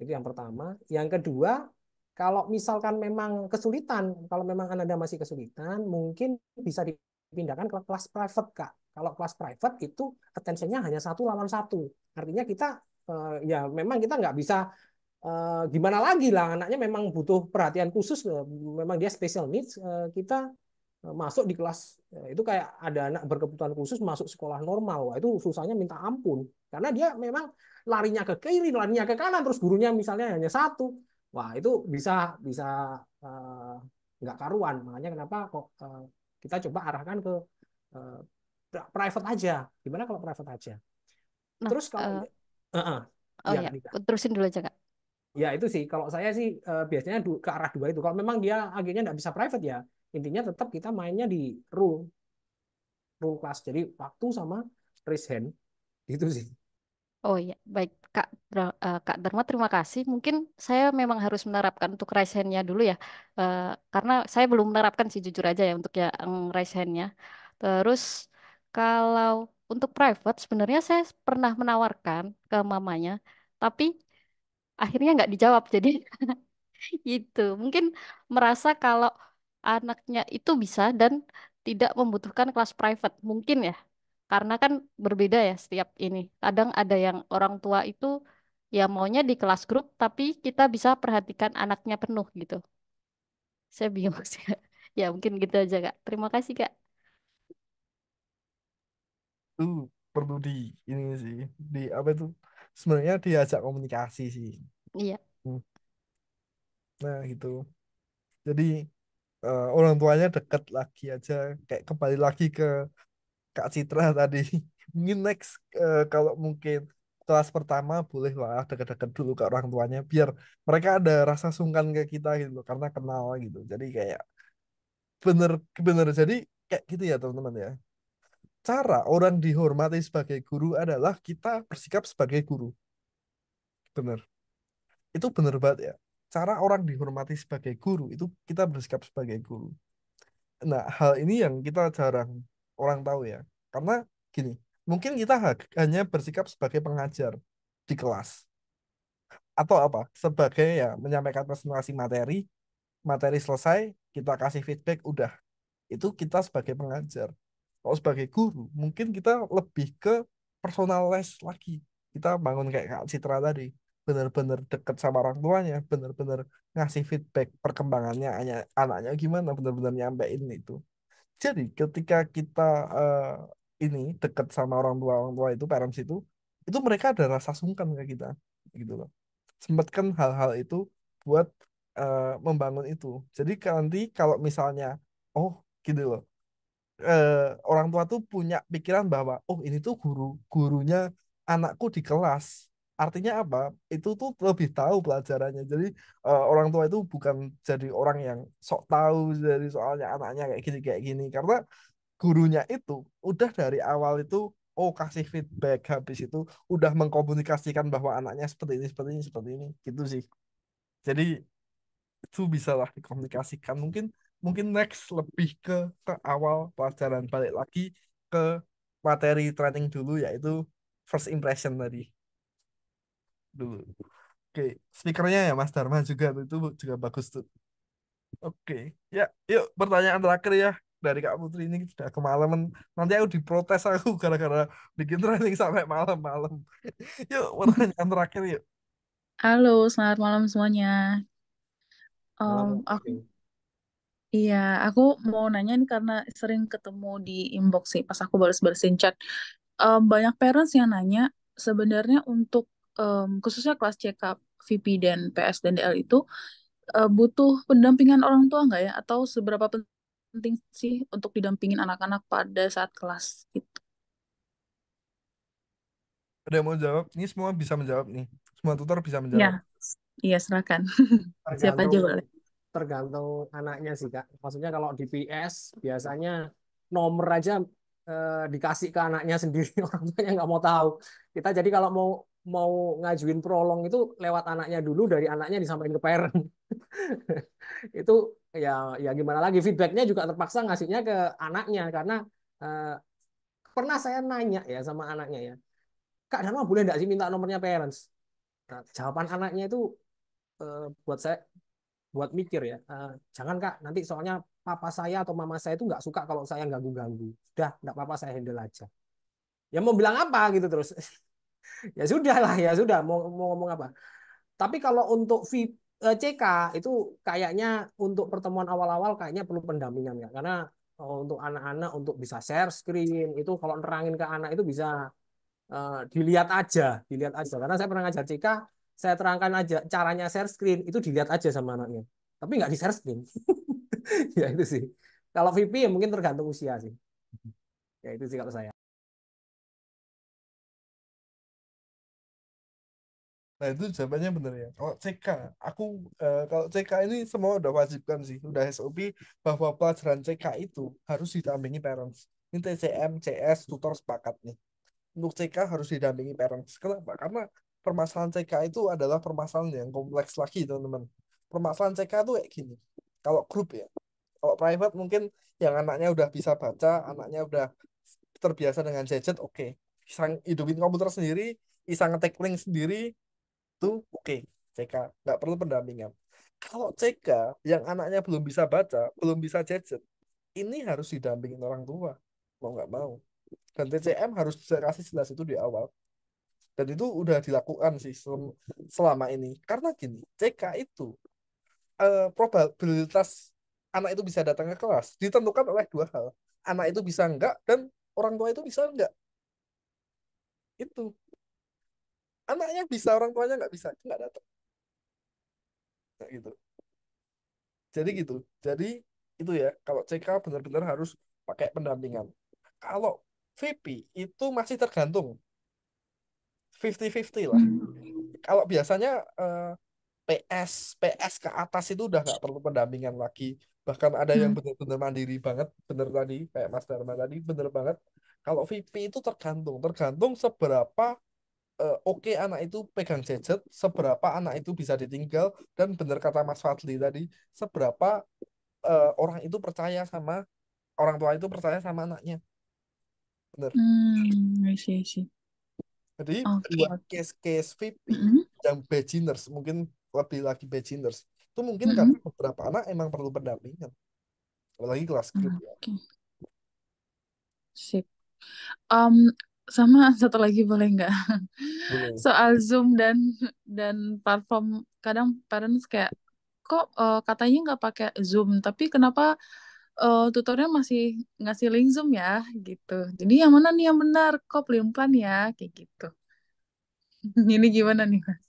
Speaker 2: Itu yang pertama. Yang kedua, kalau misalkan memang kesulitan, kalau memang Anda masih kesulitan, mungkin bisa dipindahkan ke kelas private, Kak. Kalau kelas private itu attention-nya hanya 1 lawan 1. Artinya kita ya memang kita nggak bisa gimana lagi lah, anaknya memang butuh perhatian khusus, memang dia special needs, kita masuk di kelas itu kayak ada anak berkebutuhan khusus masuk sekolah normal. Wah, itu susahnya minta ampun karena dia memang larinya ke kiri, larinya ke kanan, terus gurunya misalnya hanya 1. Wah, itu bisa bisa eh, nggak karuan. Makanya kenapa kok kita coba arahkan ke eh, private aja. Gimana kalau private aja?
Speaker 8: Nah,
Speaker 2: Terus kalau
Speaker 8: oh
Speaker 2: ya
Speaker 8: ya,
Speaker 2: Kak Dika.
Speaker 8: terusin dulu aja Kak.
Speaker 2: Ya itu sih, kalau saya sih biasanya ke arah 2 itu. Kalau memang dia akhirnya nggak bisa private ya, intinya tetap kita mainnya di rule class. Jadi waktu sama raise hand gitu sih.
Speaker 8: Oh iya, baik Kak Dharma, terima kasih. Mungkin saya memang harus menerapkan untuk raise hand-nya dulu ya. Karena saya belum menerapkan sih jujur aja ya untuk yang raise hand-nya. Terus kalau untuk private sebenarnya saya pernah menawarkan ke mamanya, tapi akhirnya nggak dijawab. Jadi itu mungkin merasa kalau anaknya itu bisa dan tidak membutuhkan kelas private. Mungkin ya. Karena kan berbeda ya setiap ini. Kadang ada yang orang tua itu ya maunya di kelas grup, tapi kita bisa perhatikan anaknya penuh gitu. Saya bingung sih. Ya mungkin gitu aja Kak. Terima kasih Kak.
Speaker 1: Itu perlu di ini sih, di apa itu? Sebenarnya diajak komunikasi sih.
Speaker 8: Iya.
Speaker 1: Hmm. Nah, gitu. Jadi orang tuanya deket lagi aja, kayak kembali lagi ke Kak Citra tadi. Mungkin next kalau mungkin kelas pertama boleh lah deket-deket dulu ke orang tuanya biar mereka ada rasa sungkan ke kita gitu loh karena kenal gitu. Jadi kayak bener-bener jadi kayak gitu ya teman-teman ya. Cara orang dihormati sebagai guru adalah kita bersikap sebagai guru. Bener. Itu bener banget ya. Cara orang dihormati sebagai guru itu kita bersikap sebagai guru. Nah, hal ini yang kita jarang orang tahu ya. Karena gini, mungkin kita hanya bersikap sebagai pengajar di kelas atau apa? Sebagai ya menyampaikan presentasi materi, materi selesai, kita kasih feedback, udah. Itu kita sebagai pengajar. Kalau sebagai guru, mungkin kita lebih ke personalize lagi. Kita bangun kayak Kak Citra tadi, benar-benar deket sama orang tuanya, benar-benar ngasih feedback perkembangannya anaknya gimana, benar-benar nyampein itu. Jadi ketika kita ini dekat sama orang tua itu, parents itu mereka ada rasa sungkan ke kita, gitu loh. Sempatkan hal-hal itu buat membangun itu. Jadi nanti kalau misalnya, oh gitu loh, eh, orang tua tuh punya pikiran bahwa oh ini tuh gurunya anakku di kelas. Artinya apa? Itu tuh lebih tahu pelajarannya. Jadi orang tua itu bukan jadi orang yang sok tahu dari soalnya anaknya kayak gini. Karena gurunya itu udah dari awal itu oh kasih feedback habis itu udah mengkomunikasikan bahwa anaknya seperti ini seperti ini seperti ini gitu sih. Jadi itu bisa lah dikomunikasikan mungkin mungkin next lebih ke awal pelajaran balik lagi ke materi training dulu yaitu first impression tadi dulu. Oke, speakernya ya Mas Dharma juga tuh, itu juga bagus tuh. Oke, ya yuk pertanyaan terakhir ya dari Kak Putri ini sudah kemalaman. Nanti aku diprotes aku gara-gara bikin training sampai malam-malam. Yuk pertanyaan terakhir yuk.
Speaker 9: Halo, selamat malam semuanya.
Speaker 2: Malam
Speaker 9: Aku iya, aku mau nanya nih karena sering ketemu di inbox sih pas aku balas-balasin chat. Banyak parents yang nanya sebenarnya untuk khususnya kelas CK, VP dan PS dan DL itu butuh pendampingan orang tua nggak ya? Atau seberapa penting sih untuk didampingin anak-anak pada saat kelas gitu?
Speaker 1: Ada yang mau jawab? Ini semua bisa menjawab nih. Semua tutor bisa
Speaker 9: Iya,
Speaker 1: menjawab.
Speaker 9: iya silakan. Siapa
Speaker 2: tergantung
Speaker 9: aja boleh.
Speaker 2: tergantung anaknya sih Kak. Maksudnya kalau di PS biasanya nomor aja dikasih ke anaknya sendiri, orang tuanya nggak mau tahu. Kita jadi kalau mau mau ngajuin prolong itu lewat anaknya dulu, dari anaknya disampaikan ke parent. Itu ya ya gimana lagi, feedbacknya juga terpaksa ngasihnya ke anaknya karena eh, pernah saya nanya ya sama anaknya ya, Kak Dharma boleh nggak sih minta nomornya parents? Nah, jawaban anaknya itu buat saya buat mikir ya. Jangan Kak, nanti soalnya papa saya atau mama saya itu nggak suka kalau saya ganggu-ganggu. Sudah, nggak apa-apa, saya handle aja. Ya mau bilang apa gitu terus. Ya sudah lah, ya sudah, mau ngomong apa. Tapi kalau untuk CK itu kayaknya untuk pertemuan awal-awal kayaknya perlu pendampingan ya. Karena untuk anak-anak untuk bisa share screen itu kalau nerangin ke anak itu bisa dilihat aja, dilihat aja. Karena saya pernah ngajar CK, saya terangkan aja caranya share screen itu dilihat aja sama anaknya. Tapi nggak di share screen. Ya itu sih. Kalau VP ya mungkin tergantung usia sih. Ya itu sih kalau saya.
Speaker 1: Nah itu jawabannya bener ya. Kalau CK, aku kalau CK ini semua udah wajibkan sih, udah SOP bahwa pelajaran CK itu harus didampingi parents. Ini TCM, CS, tutor sepakat nih. Untuk CK harus didampingi parents. Kenapa? Karena permasalahan CK itu adalah permasalahan yang kompleks lagi, teman-teman. Permasalahan CK itu kayak gini. Kalau grup ya, kalau private mungkin yang anaknya udah bisa baca, anaknya udah terbiasa dengan gadget, oke. Iseng hidupin komputer sendiri, iseng ngetik link sendiri, itu oke. CK, nggak perlu pendampingan. Kalau CK yang anaknya belum bisa baca, belum bisa gadget, ini harus didampingin orang tua. Mau nggak mau. Dan TCM harus saya kasih jelas itu di awal. Dan itu udah dilakukan sih selama ini. Karena gini, CK itu probabilitas anak itu bisa datang ke kelas ditentukan oleh dua hal. Anak itu bisa enggak dan orang tua itu bisa enggak. Itu. Anaknya bisa, orang tuanya nggak bisa, nggak datang. Nah, gitu. Jadi gitu. Jadi itu ya, kalau CK benar-benar harus pakai pendampingan. Kalau VP itu masih tergantung 50-50 lah. Kalau biasanya PS ke atas itu udah nggak perlu pendampingan lagi. Bahkan ada yang benar-benar mandiri banget, bener tadi kayak Mas Dharma tadi, bener banget. Kalau VP itu tergantung seberapa oke anak itu pegang gadget, seberapa anak itu bisa ditinggal, dan bener kata Mas Fadli tadi, seberapa orang itu percaya sama orang tua itu percaya sama anaknya. Bener.
Speaker 9: I see, I see.
Speaker 1: Jadi
Speaker 9: Oke,
Speaker 1: buat
Speaker 9: oke.
Speaker 1: case-case VP
Speaker 9: Mm-mm,
Speaker 1: yang beginners, mungkin lebih lagi beginners, itu mungkin karena
Speaker 9: mm-mm.
Speaker 1: beberapa anak emang perlu pendampingan. Apalagi kelas grup ya.
Speaker 9: Oke, sip. Um, sama satu lagi boleh nggak?
Speaker 1: Boleh.
Speaker 9: Soal Zoom dan platform, kadang parents kayak kok katanya nggak pakai Zoom, tapi kenapa tutornya masih ngasih link Zoom ya gitu. Jadi yang mana nih yang benar? Kok pelin-pelan ya kayak gitu. Ini gimana nih Mas?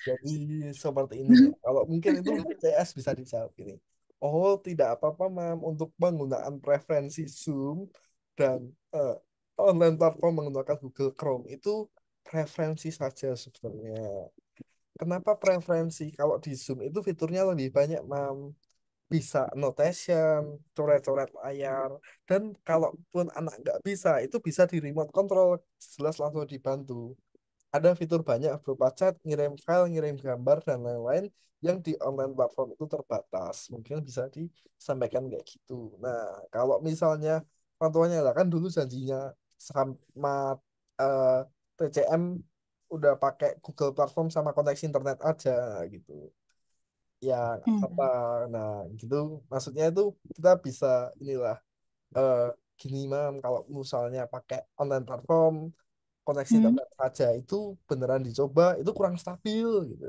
Speaker 1: Jadi seperti ini ya. Kalau mungkin itu CS bisa dijawab ini. Oh, tidak apa-apa, Mam, untuk penggunaan preferensi Zoom dan eh, online platform menggunakan Google Chrome itu preferensi saja sebenarnya. Kenapa preferensi? Kalau di Zoom itu fiturnya lebih banyak, Mam. Bisa annotation, coret-coret layar, dan kalaupun anak nggak bisa, itu bisa di remote control, jelas langsung dibantu. Ada fitur banyak berupa chat, ngirim file, ngirim gambar, dan lain-lain yang di online platform itu terbatas. Mungkin bisa disampaikan kayak gitu. Nah, kalau misalnya orang tuanya lah kan dulu janjinya sama eh, TCM udah pakai Google Platform sama koneksi internet aja gitu. Ya, apa? Nah, gitu. Maksudnya itu kita bisa inilah eh, gini, Mam, kalau misalnya pakai online platform koneksi
Speaker 9: Hmm.
Speaker 1: internet saja itu beneran dicoba itu kurang stabil gitu,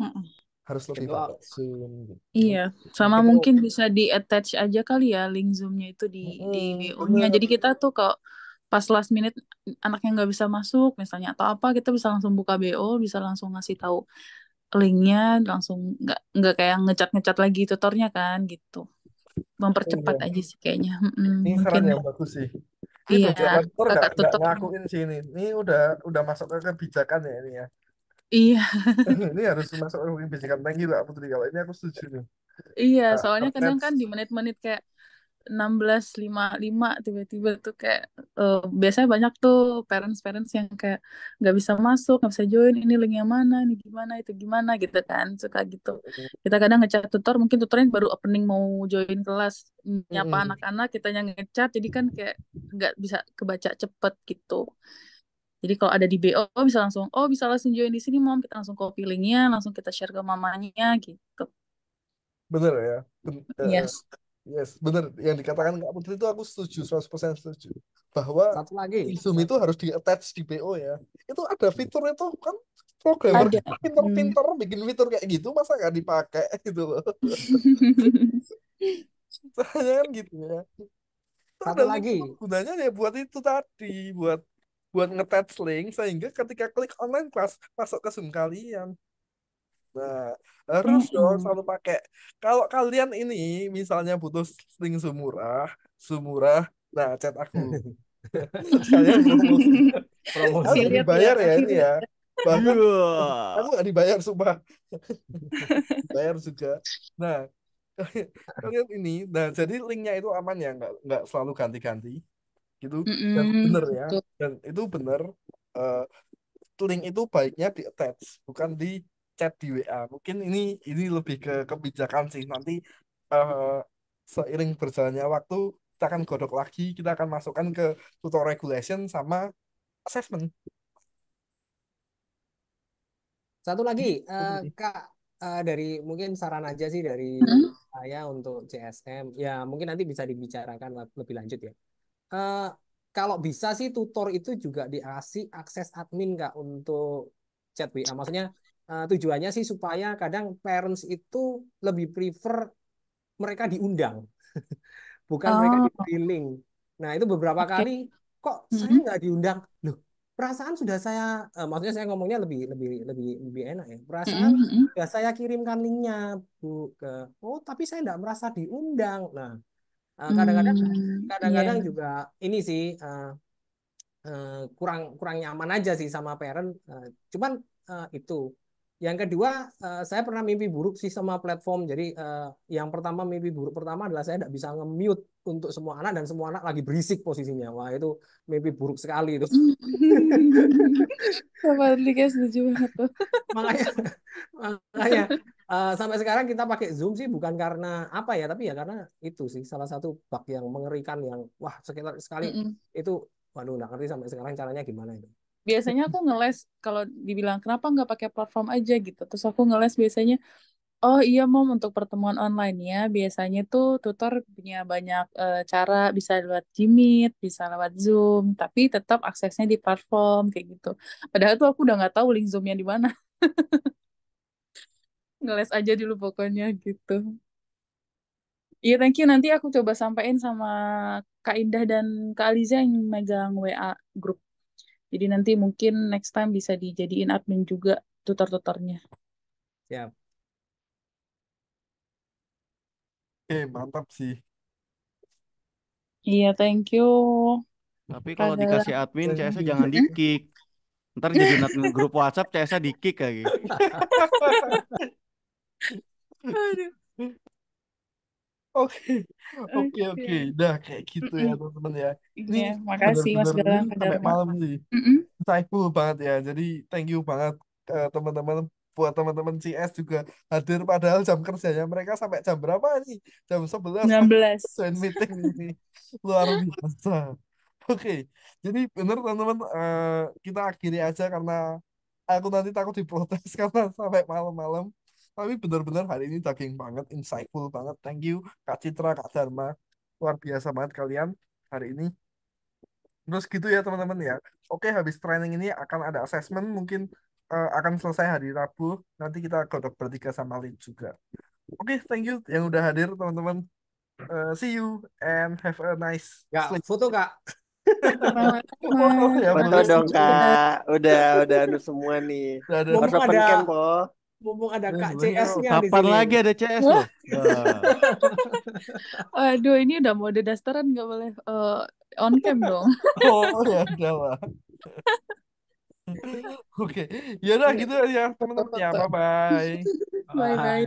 Speaker 9: Mm-mm.
Speaker 1: harus lebih
Speaker 2: Itu
Speaker 1: pakai Zoom gitu.
Speaker 9: Iya, sama
Speaker 2: itu
Speaker 9: mungkin bisa di attach aja kali ya link Zoom-nya itu di BO-nya.
Speaker 1: Bener.
Speaker 9: Jadi kita tuh kalau pas last minute anaknya nggak bisa masuk misalnya atau apa, kita bisa langsung buka BO, bisa langsung ngasih tahu linknya, langsung nggak kayak ngecat-ngecat lagi tutornya kan gitu. Mempercepat
Speaker 1: Iya.
Speaker 9: aja sih kayaknya. Mm-mm,
Speaker 1: Ini
Speaker 9: mungkin
Speaker 1: saran yang bagus sih. Ini
Speaker 9: iya
Speaker 1: beberapa tutor
Speaker 9: kakak
Speaker 1: nggak
Speaker 9: tutor.
Speaker 1: ngelakuin sih ini. Ini udah masuk ke kebijakan ya ini ya.
Speaker 9: Iya,
Speaker 1: Ini harus masuk ke kebijakan. Thank you Kak Putri. Kalau ini aku setuju nih.
Speaker 9: iya.
Speaker 1: Nah,
Speaker 9: Soalnya kadang
Speaker 1: attach.
Speaker 9: kan di menit-menit kayak 16.55 tiba-tiba tuh kayak biasanya banyak tuh parents-parents yang kayak nggak bisa masuk, nggak bisa join, ini link yang mana, ini gimana, itu gimana gitu kan, suka gitu. Kita kadang ngechat tutor, mungkin tutornya baru opening mau join kelas, nyapa
Speaker 1: Mm-mm.
Speaker 9: anak-anak, kita yang ngechat, jadi kan kayak nggak bisa kebaca cepet gitu. Jadi kalau ada di BO bisa langsung, oh bisa langsung join di sini mom, kita langsung copy linknya, langsung kita share ke mamanya gitu.
Speaker 1: Bener ya.
Speaker 9: Yes.
Speaker 1: Yes, bener. Yang dikatakan Kak Putri itu aku setuju, 100% setuju. Bahwa
Speaker 2: Satu lagi.
Speaker 1: Zoom itu harus di-attach di BO ya. Itu ada fiturnya tuh kan, programmer
Speaker 9: Ada.
Speaker 1: kita pinter-pinter bikin fitur kayak gitu, masa nggak dipakai gitu loh. Soalnya kan gitu ya. Itu
Speaker 2: Satu
Speaker 1: ada link
Speaker 2: lagi.
Speaker 1: itu gunanya ya buat itu tadi, buat buat nge-attach link sehingga ketika klik online class masuk ke Zoom kalian. Nah, harus dong
Speaker 9: Mm-mm.
Speaker 1: selalu pakai. Kalau kalian ini misalnya butuh link Zoom murah, nah chat aku. Sekalian promosi.
Speaker 2: Promosi.
Speaker 1: Aku nggak
Speaker 9: Affiliate ya,
Speaker 1: dibayar ya ini
Speaker 9: affiliate.
Speaker 1: ya. Bahkan
Speaker 4: Iya.
Speaker 1: aku nggak dibayar, sumpah. Bayar juga. Nah, kalian ini, nah jadi linknya itu aman ya, nggak selalu ganti-ganti gitu. Dan
Speaker 9: Mm-mm.
Speaker 1: bener ya,
Speaker 9: Betul.
Speaker 1: dan itu bener. eh, Link itu baiknya di attach, bukan di chat di WA. Mungkin ini lebih ke kebijakan sih. Nanti eh, seiring berjalannya waktu kita akan godok lagi, kita akan masukkan ke tutor regulation sama assessment.
Speaker 2: Satu lagi,
Speaker 1: Oke.
Speaker 2: Kak, dari mungkin saran aja sih dari
Speaker 9: Mm-mm.
Speaker 2: saya untuk CSM. Ya, mungkin nanti bisa dibicarakan lebih lanjut ya. Eh, Kalau bisa sih tutor itu juga dikasih akses admin Kak untuk chat WA. Maksudnya tujuannya sih supaya kadang parents itu lebih prefer mereka diundang, bukan mereka
Speaker 9: Oh,
Speaker 2: diberi link. Nah, itu beberapa
Speaker 9: oke.
Speaker 2: kali kok saya
Speaker 9: Mm-mm.
Speaker 2: nggak diundang. Loh, perasaan sudah saya maksudnya saya ngomongnya lebih lebih lebih lebih enak ya. Perasaan
Speaker 9: Mm-mm. Mm-mm.
Speaker 2: sudah saya kirimkan linknya Bu ke oh tapi saya nggak merasa diundang. Nah, kadang-kadang
Speaker 9: Iya.
Speaker 2: kadang-kadang juga ini sih kurang kurang nyaman aja sih sama parent. Cuman itu. Yang kedua, saya pernah mimpi buruk sih sama platform. Jadi yang pertama mimpi buruk pertama adalah saya tidak bisa nge-mute untuk semua anak dan semua anak lagi berisik posisinya. Wah itu mimpi buruk sekali itu.
Speaker 9: Sama Lika setuju banget tuh.
Speaker 2: Makanya makanya sampai sekarang kita pakai Zoom sih bukan karena apa ya, tapi ya karena itu sih salah satu bug yang mengerikan yang wah sekitar sekali
Speaker 9: Mm-mm.
Speaker 2: itu waduh nggak ngerti sampai sekarang caranya gimana itu.
Speaker 9: Biasanya aku ngeles kalau dibilang kenapa nggak pakai platform aja gitu. Terus aku ngeles biasanya, oh iya mom untuk pertemuan online ya. Biasanya tuh tutor punya banyak cara, bisa lewat Jimit, bisa lewat Zoom, tapi tetap aksesnya di platform kayak gitu. Padahal tuh aku udah nggak tahu link Zoomnya di mana. Ngeles aja dulu pokoknya gitu. Iya, thank you. Nanti aku coba sampaikan sama Kak Indah dan Kak Aliza yang megang WA grup. Jadi nanti mungkin next time bisa dijadiin admin juga tutor-tutornya.
Speaker 2: Ya,
Speaker 1: Oke, mantap sih.
Speaker 9: Iya, thank you.
Speaker 10: Tapi
Speaker 9: Kak
Speaker 10: kalau
Speaker 9: Galang.
Speaker 10: dikasih admin,
Speaker 1: Thank
Speaker 10: CS-nya
Speaker 1: you.
Speaker 10: jangan di-kick. Ntar jadi admin grup WhatsApp, CS-nya di-kick lagi.
Speaker 9: Aduh,
Speaker 1: Oke, oke,
Speaker 9: oke.
Speaker 1: oke. Udah kayak gitu ya
Speaker 9: Mm-mm.
Speaker 1: teman-teman ya. Ini
Speaker 9: Iya, makasih Mas
Speaker 1: benar-benar ini
Speaker 9: Galang, Kak
Speaker 1: sampai
Speaker 9: Dharma.
Speaker 1: malam sih.
Speaker 9: Mm-mm.
Speaker 1: Insightful banget ya. Jadi thank you banget teman-teman, buat teman-teman CS juga hadir padahal jam kerjanya mereka sampai jam berapa nih? Jam 11 masih
Speaker 9: 16.
Speaker 1: join meeting ini. Luar biasa. Oke, jadi bener teman-teman, kita akhiri aja karena aku nanti takut diprotes karena sampai malam-malam. Tapi benar-benar hari ini daging banget, insightful banget. Thank you Kak Citra, Kak Dharma. Luar biasa banget kalian hari ini. Terus gitu ya teman-teman ya. Oke, habis training ini akan ada assessment, mungkin akan selesai hari Rabu. Nanti kita godok bertiga sama Lid juga. Oke, thank you yang udah hadir teman-teman. See you and have a nice
Speaker 2: nggak
Speaker 1: sleep.
Speaker 2: foto Kak.
Speaker 9: Sama-sama.
Speaker 1: Oh ya,
Speaker 5: Foto
Speaker 1: boleh.
Speaker 5: dong
Speaker 9: Dadah.
Speaker 5: Kak. Udah anu semua nih.
Speaker 1: Udah ada.
Speaker 5: Harus
Speaker 2: Mumpung
Speaker 5: open
Speaker 2: ada
Speaker 5: cam po.
Speaker 2: mumpung ada
Speaker 1: Boleh,
Speaker 2: Kak
Speaker 1: boleh.
Speaker 2: CS-nya di
Speaker 10: Kapan
Speaker 2: sini.
Speaker 10: lagi ada CS loh? Wah.
Speaker 9: Aduh, ini udah mode dasteran nggak boleh on cam dong.
Speaker 1: Oh ya udah lah. Oke, ya udah gitu ya teman-teman ya.
Speaker 9: Foto-foto.
Speaker 1: Bye bye.
Speaker 9: Bye-bye.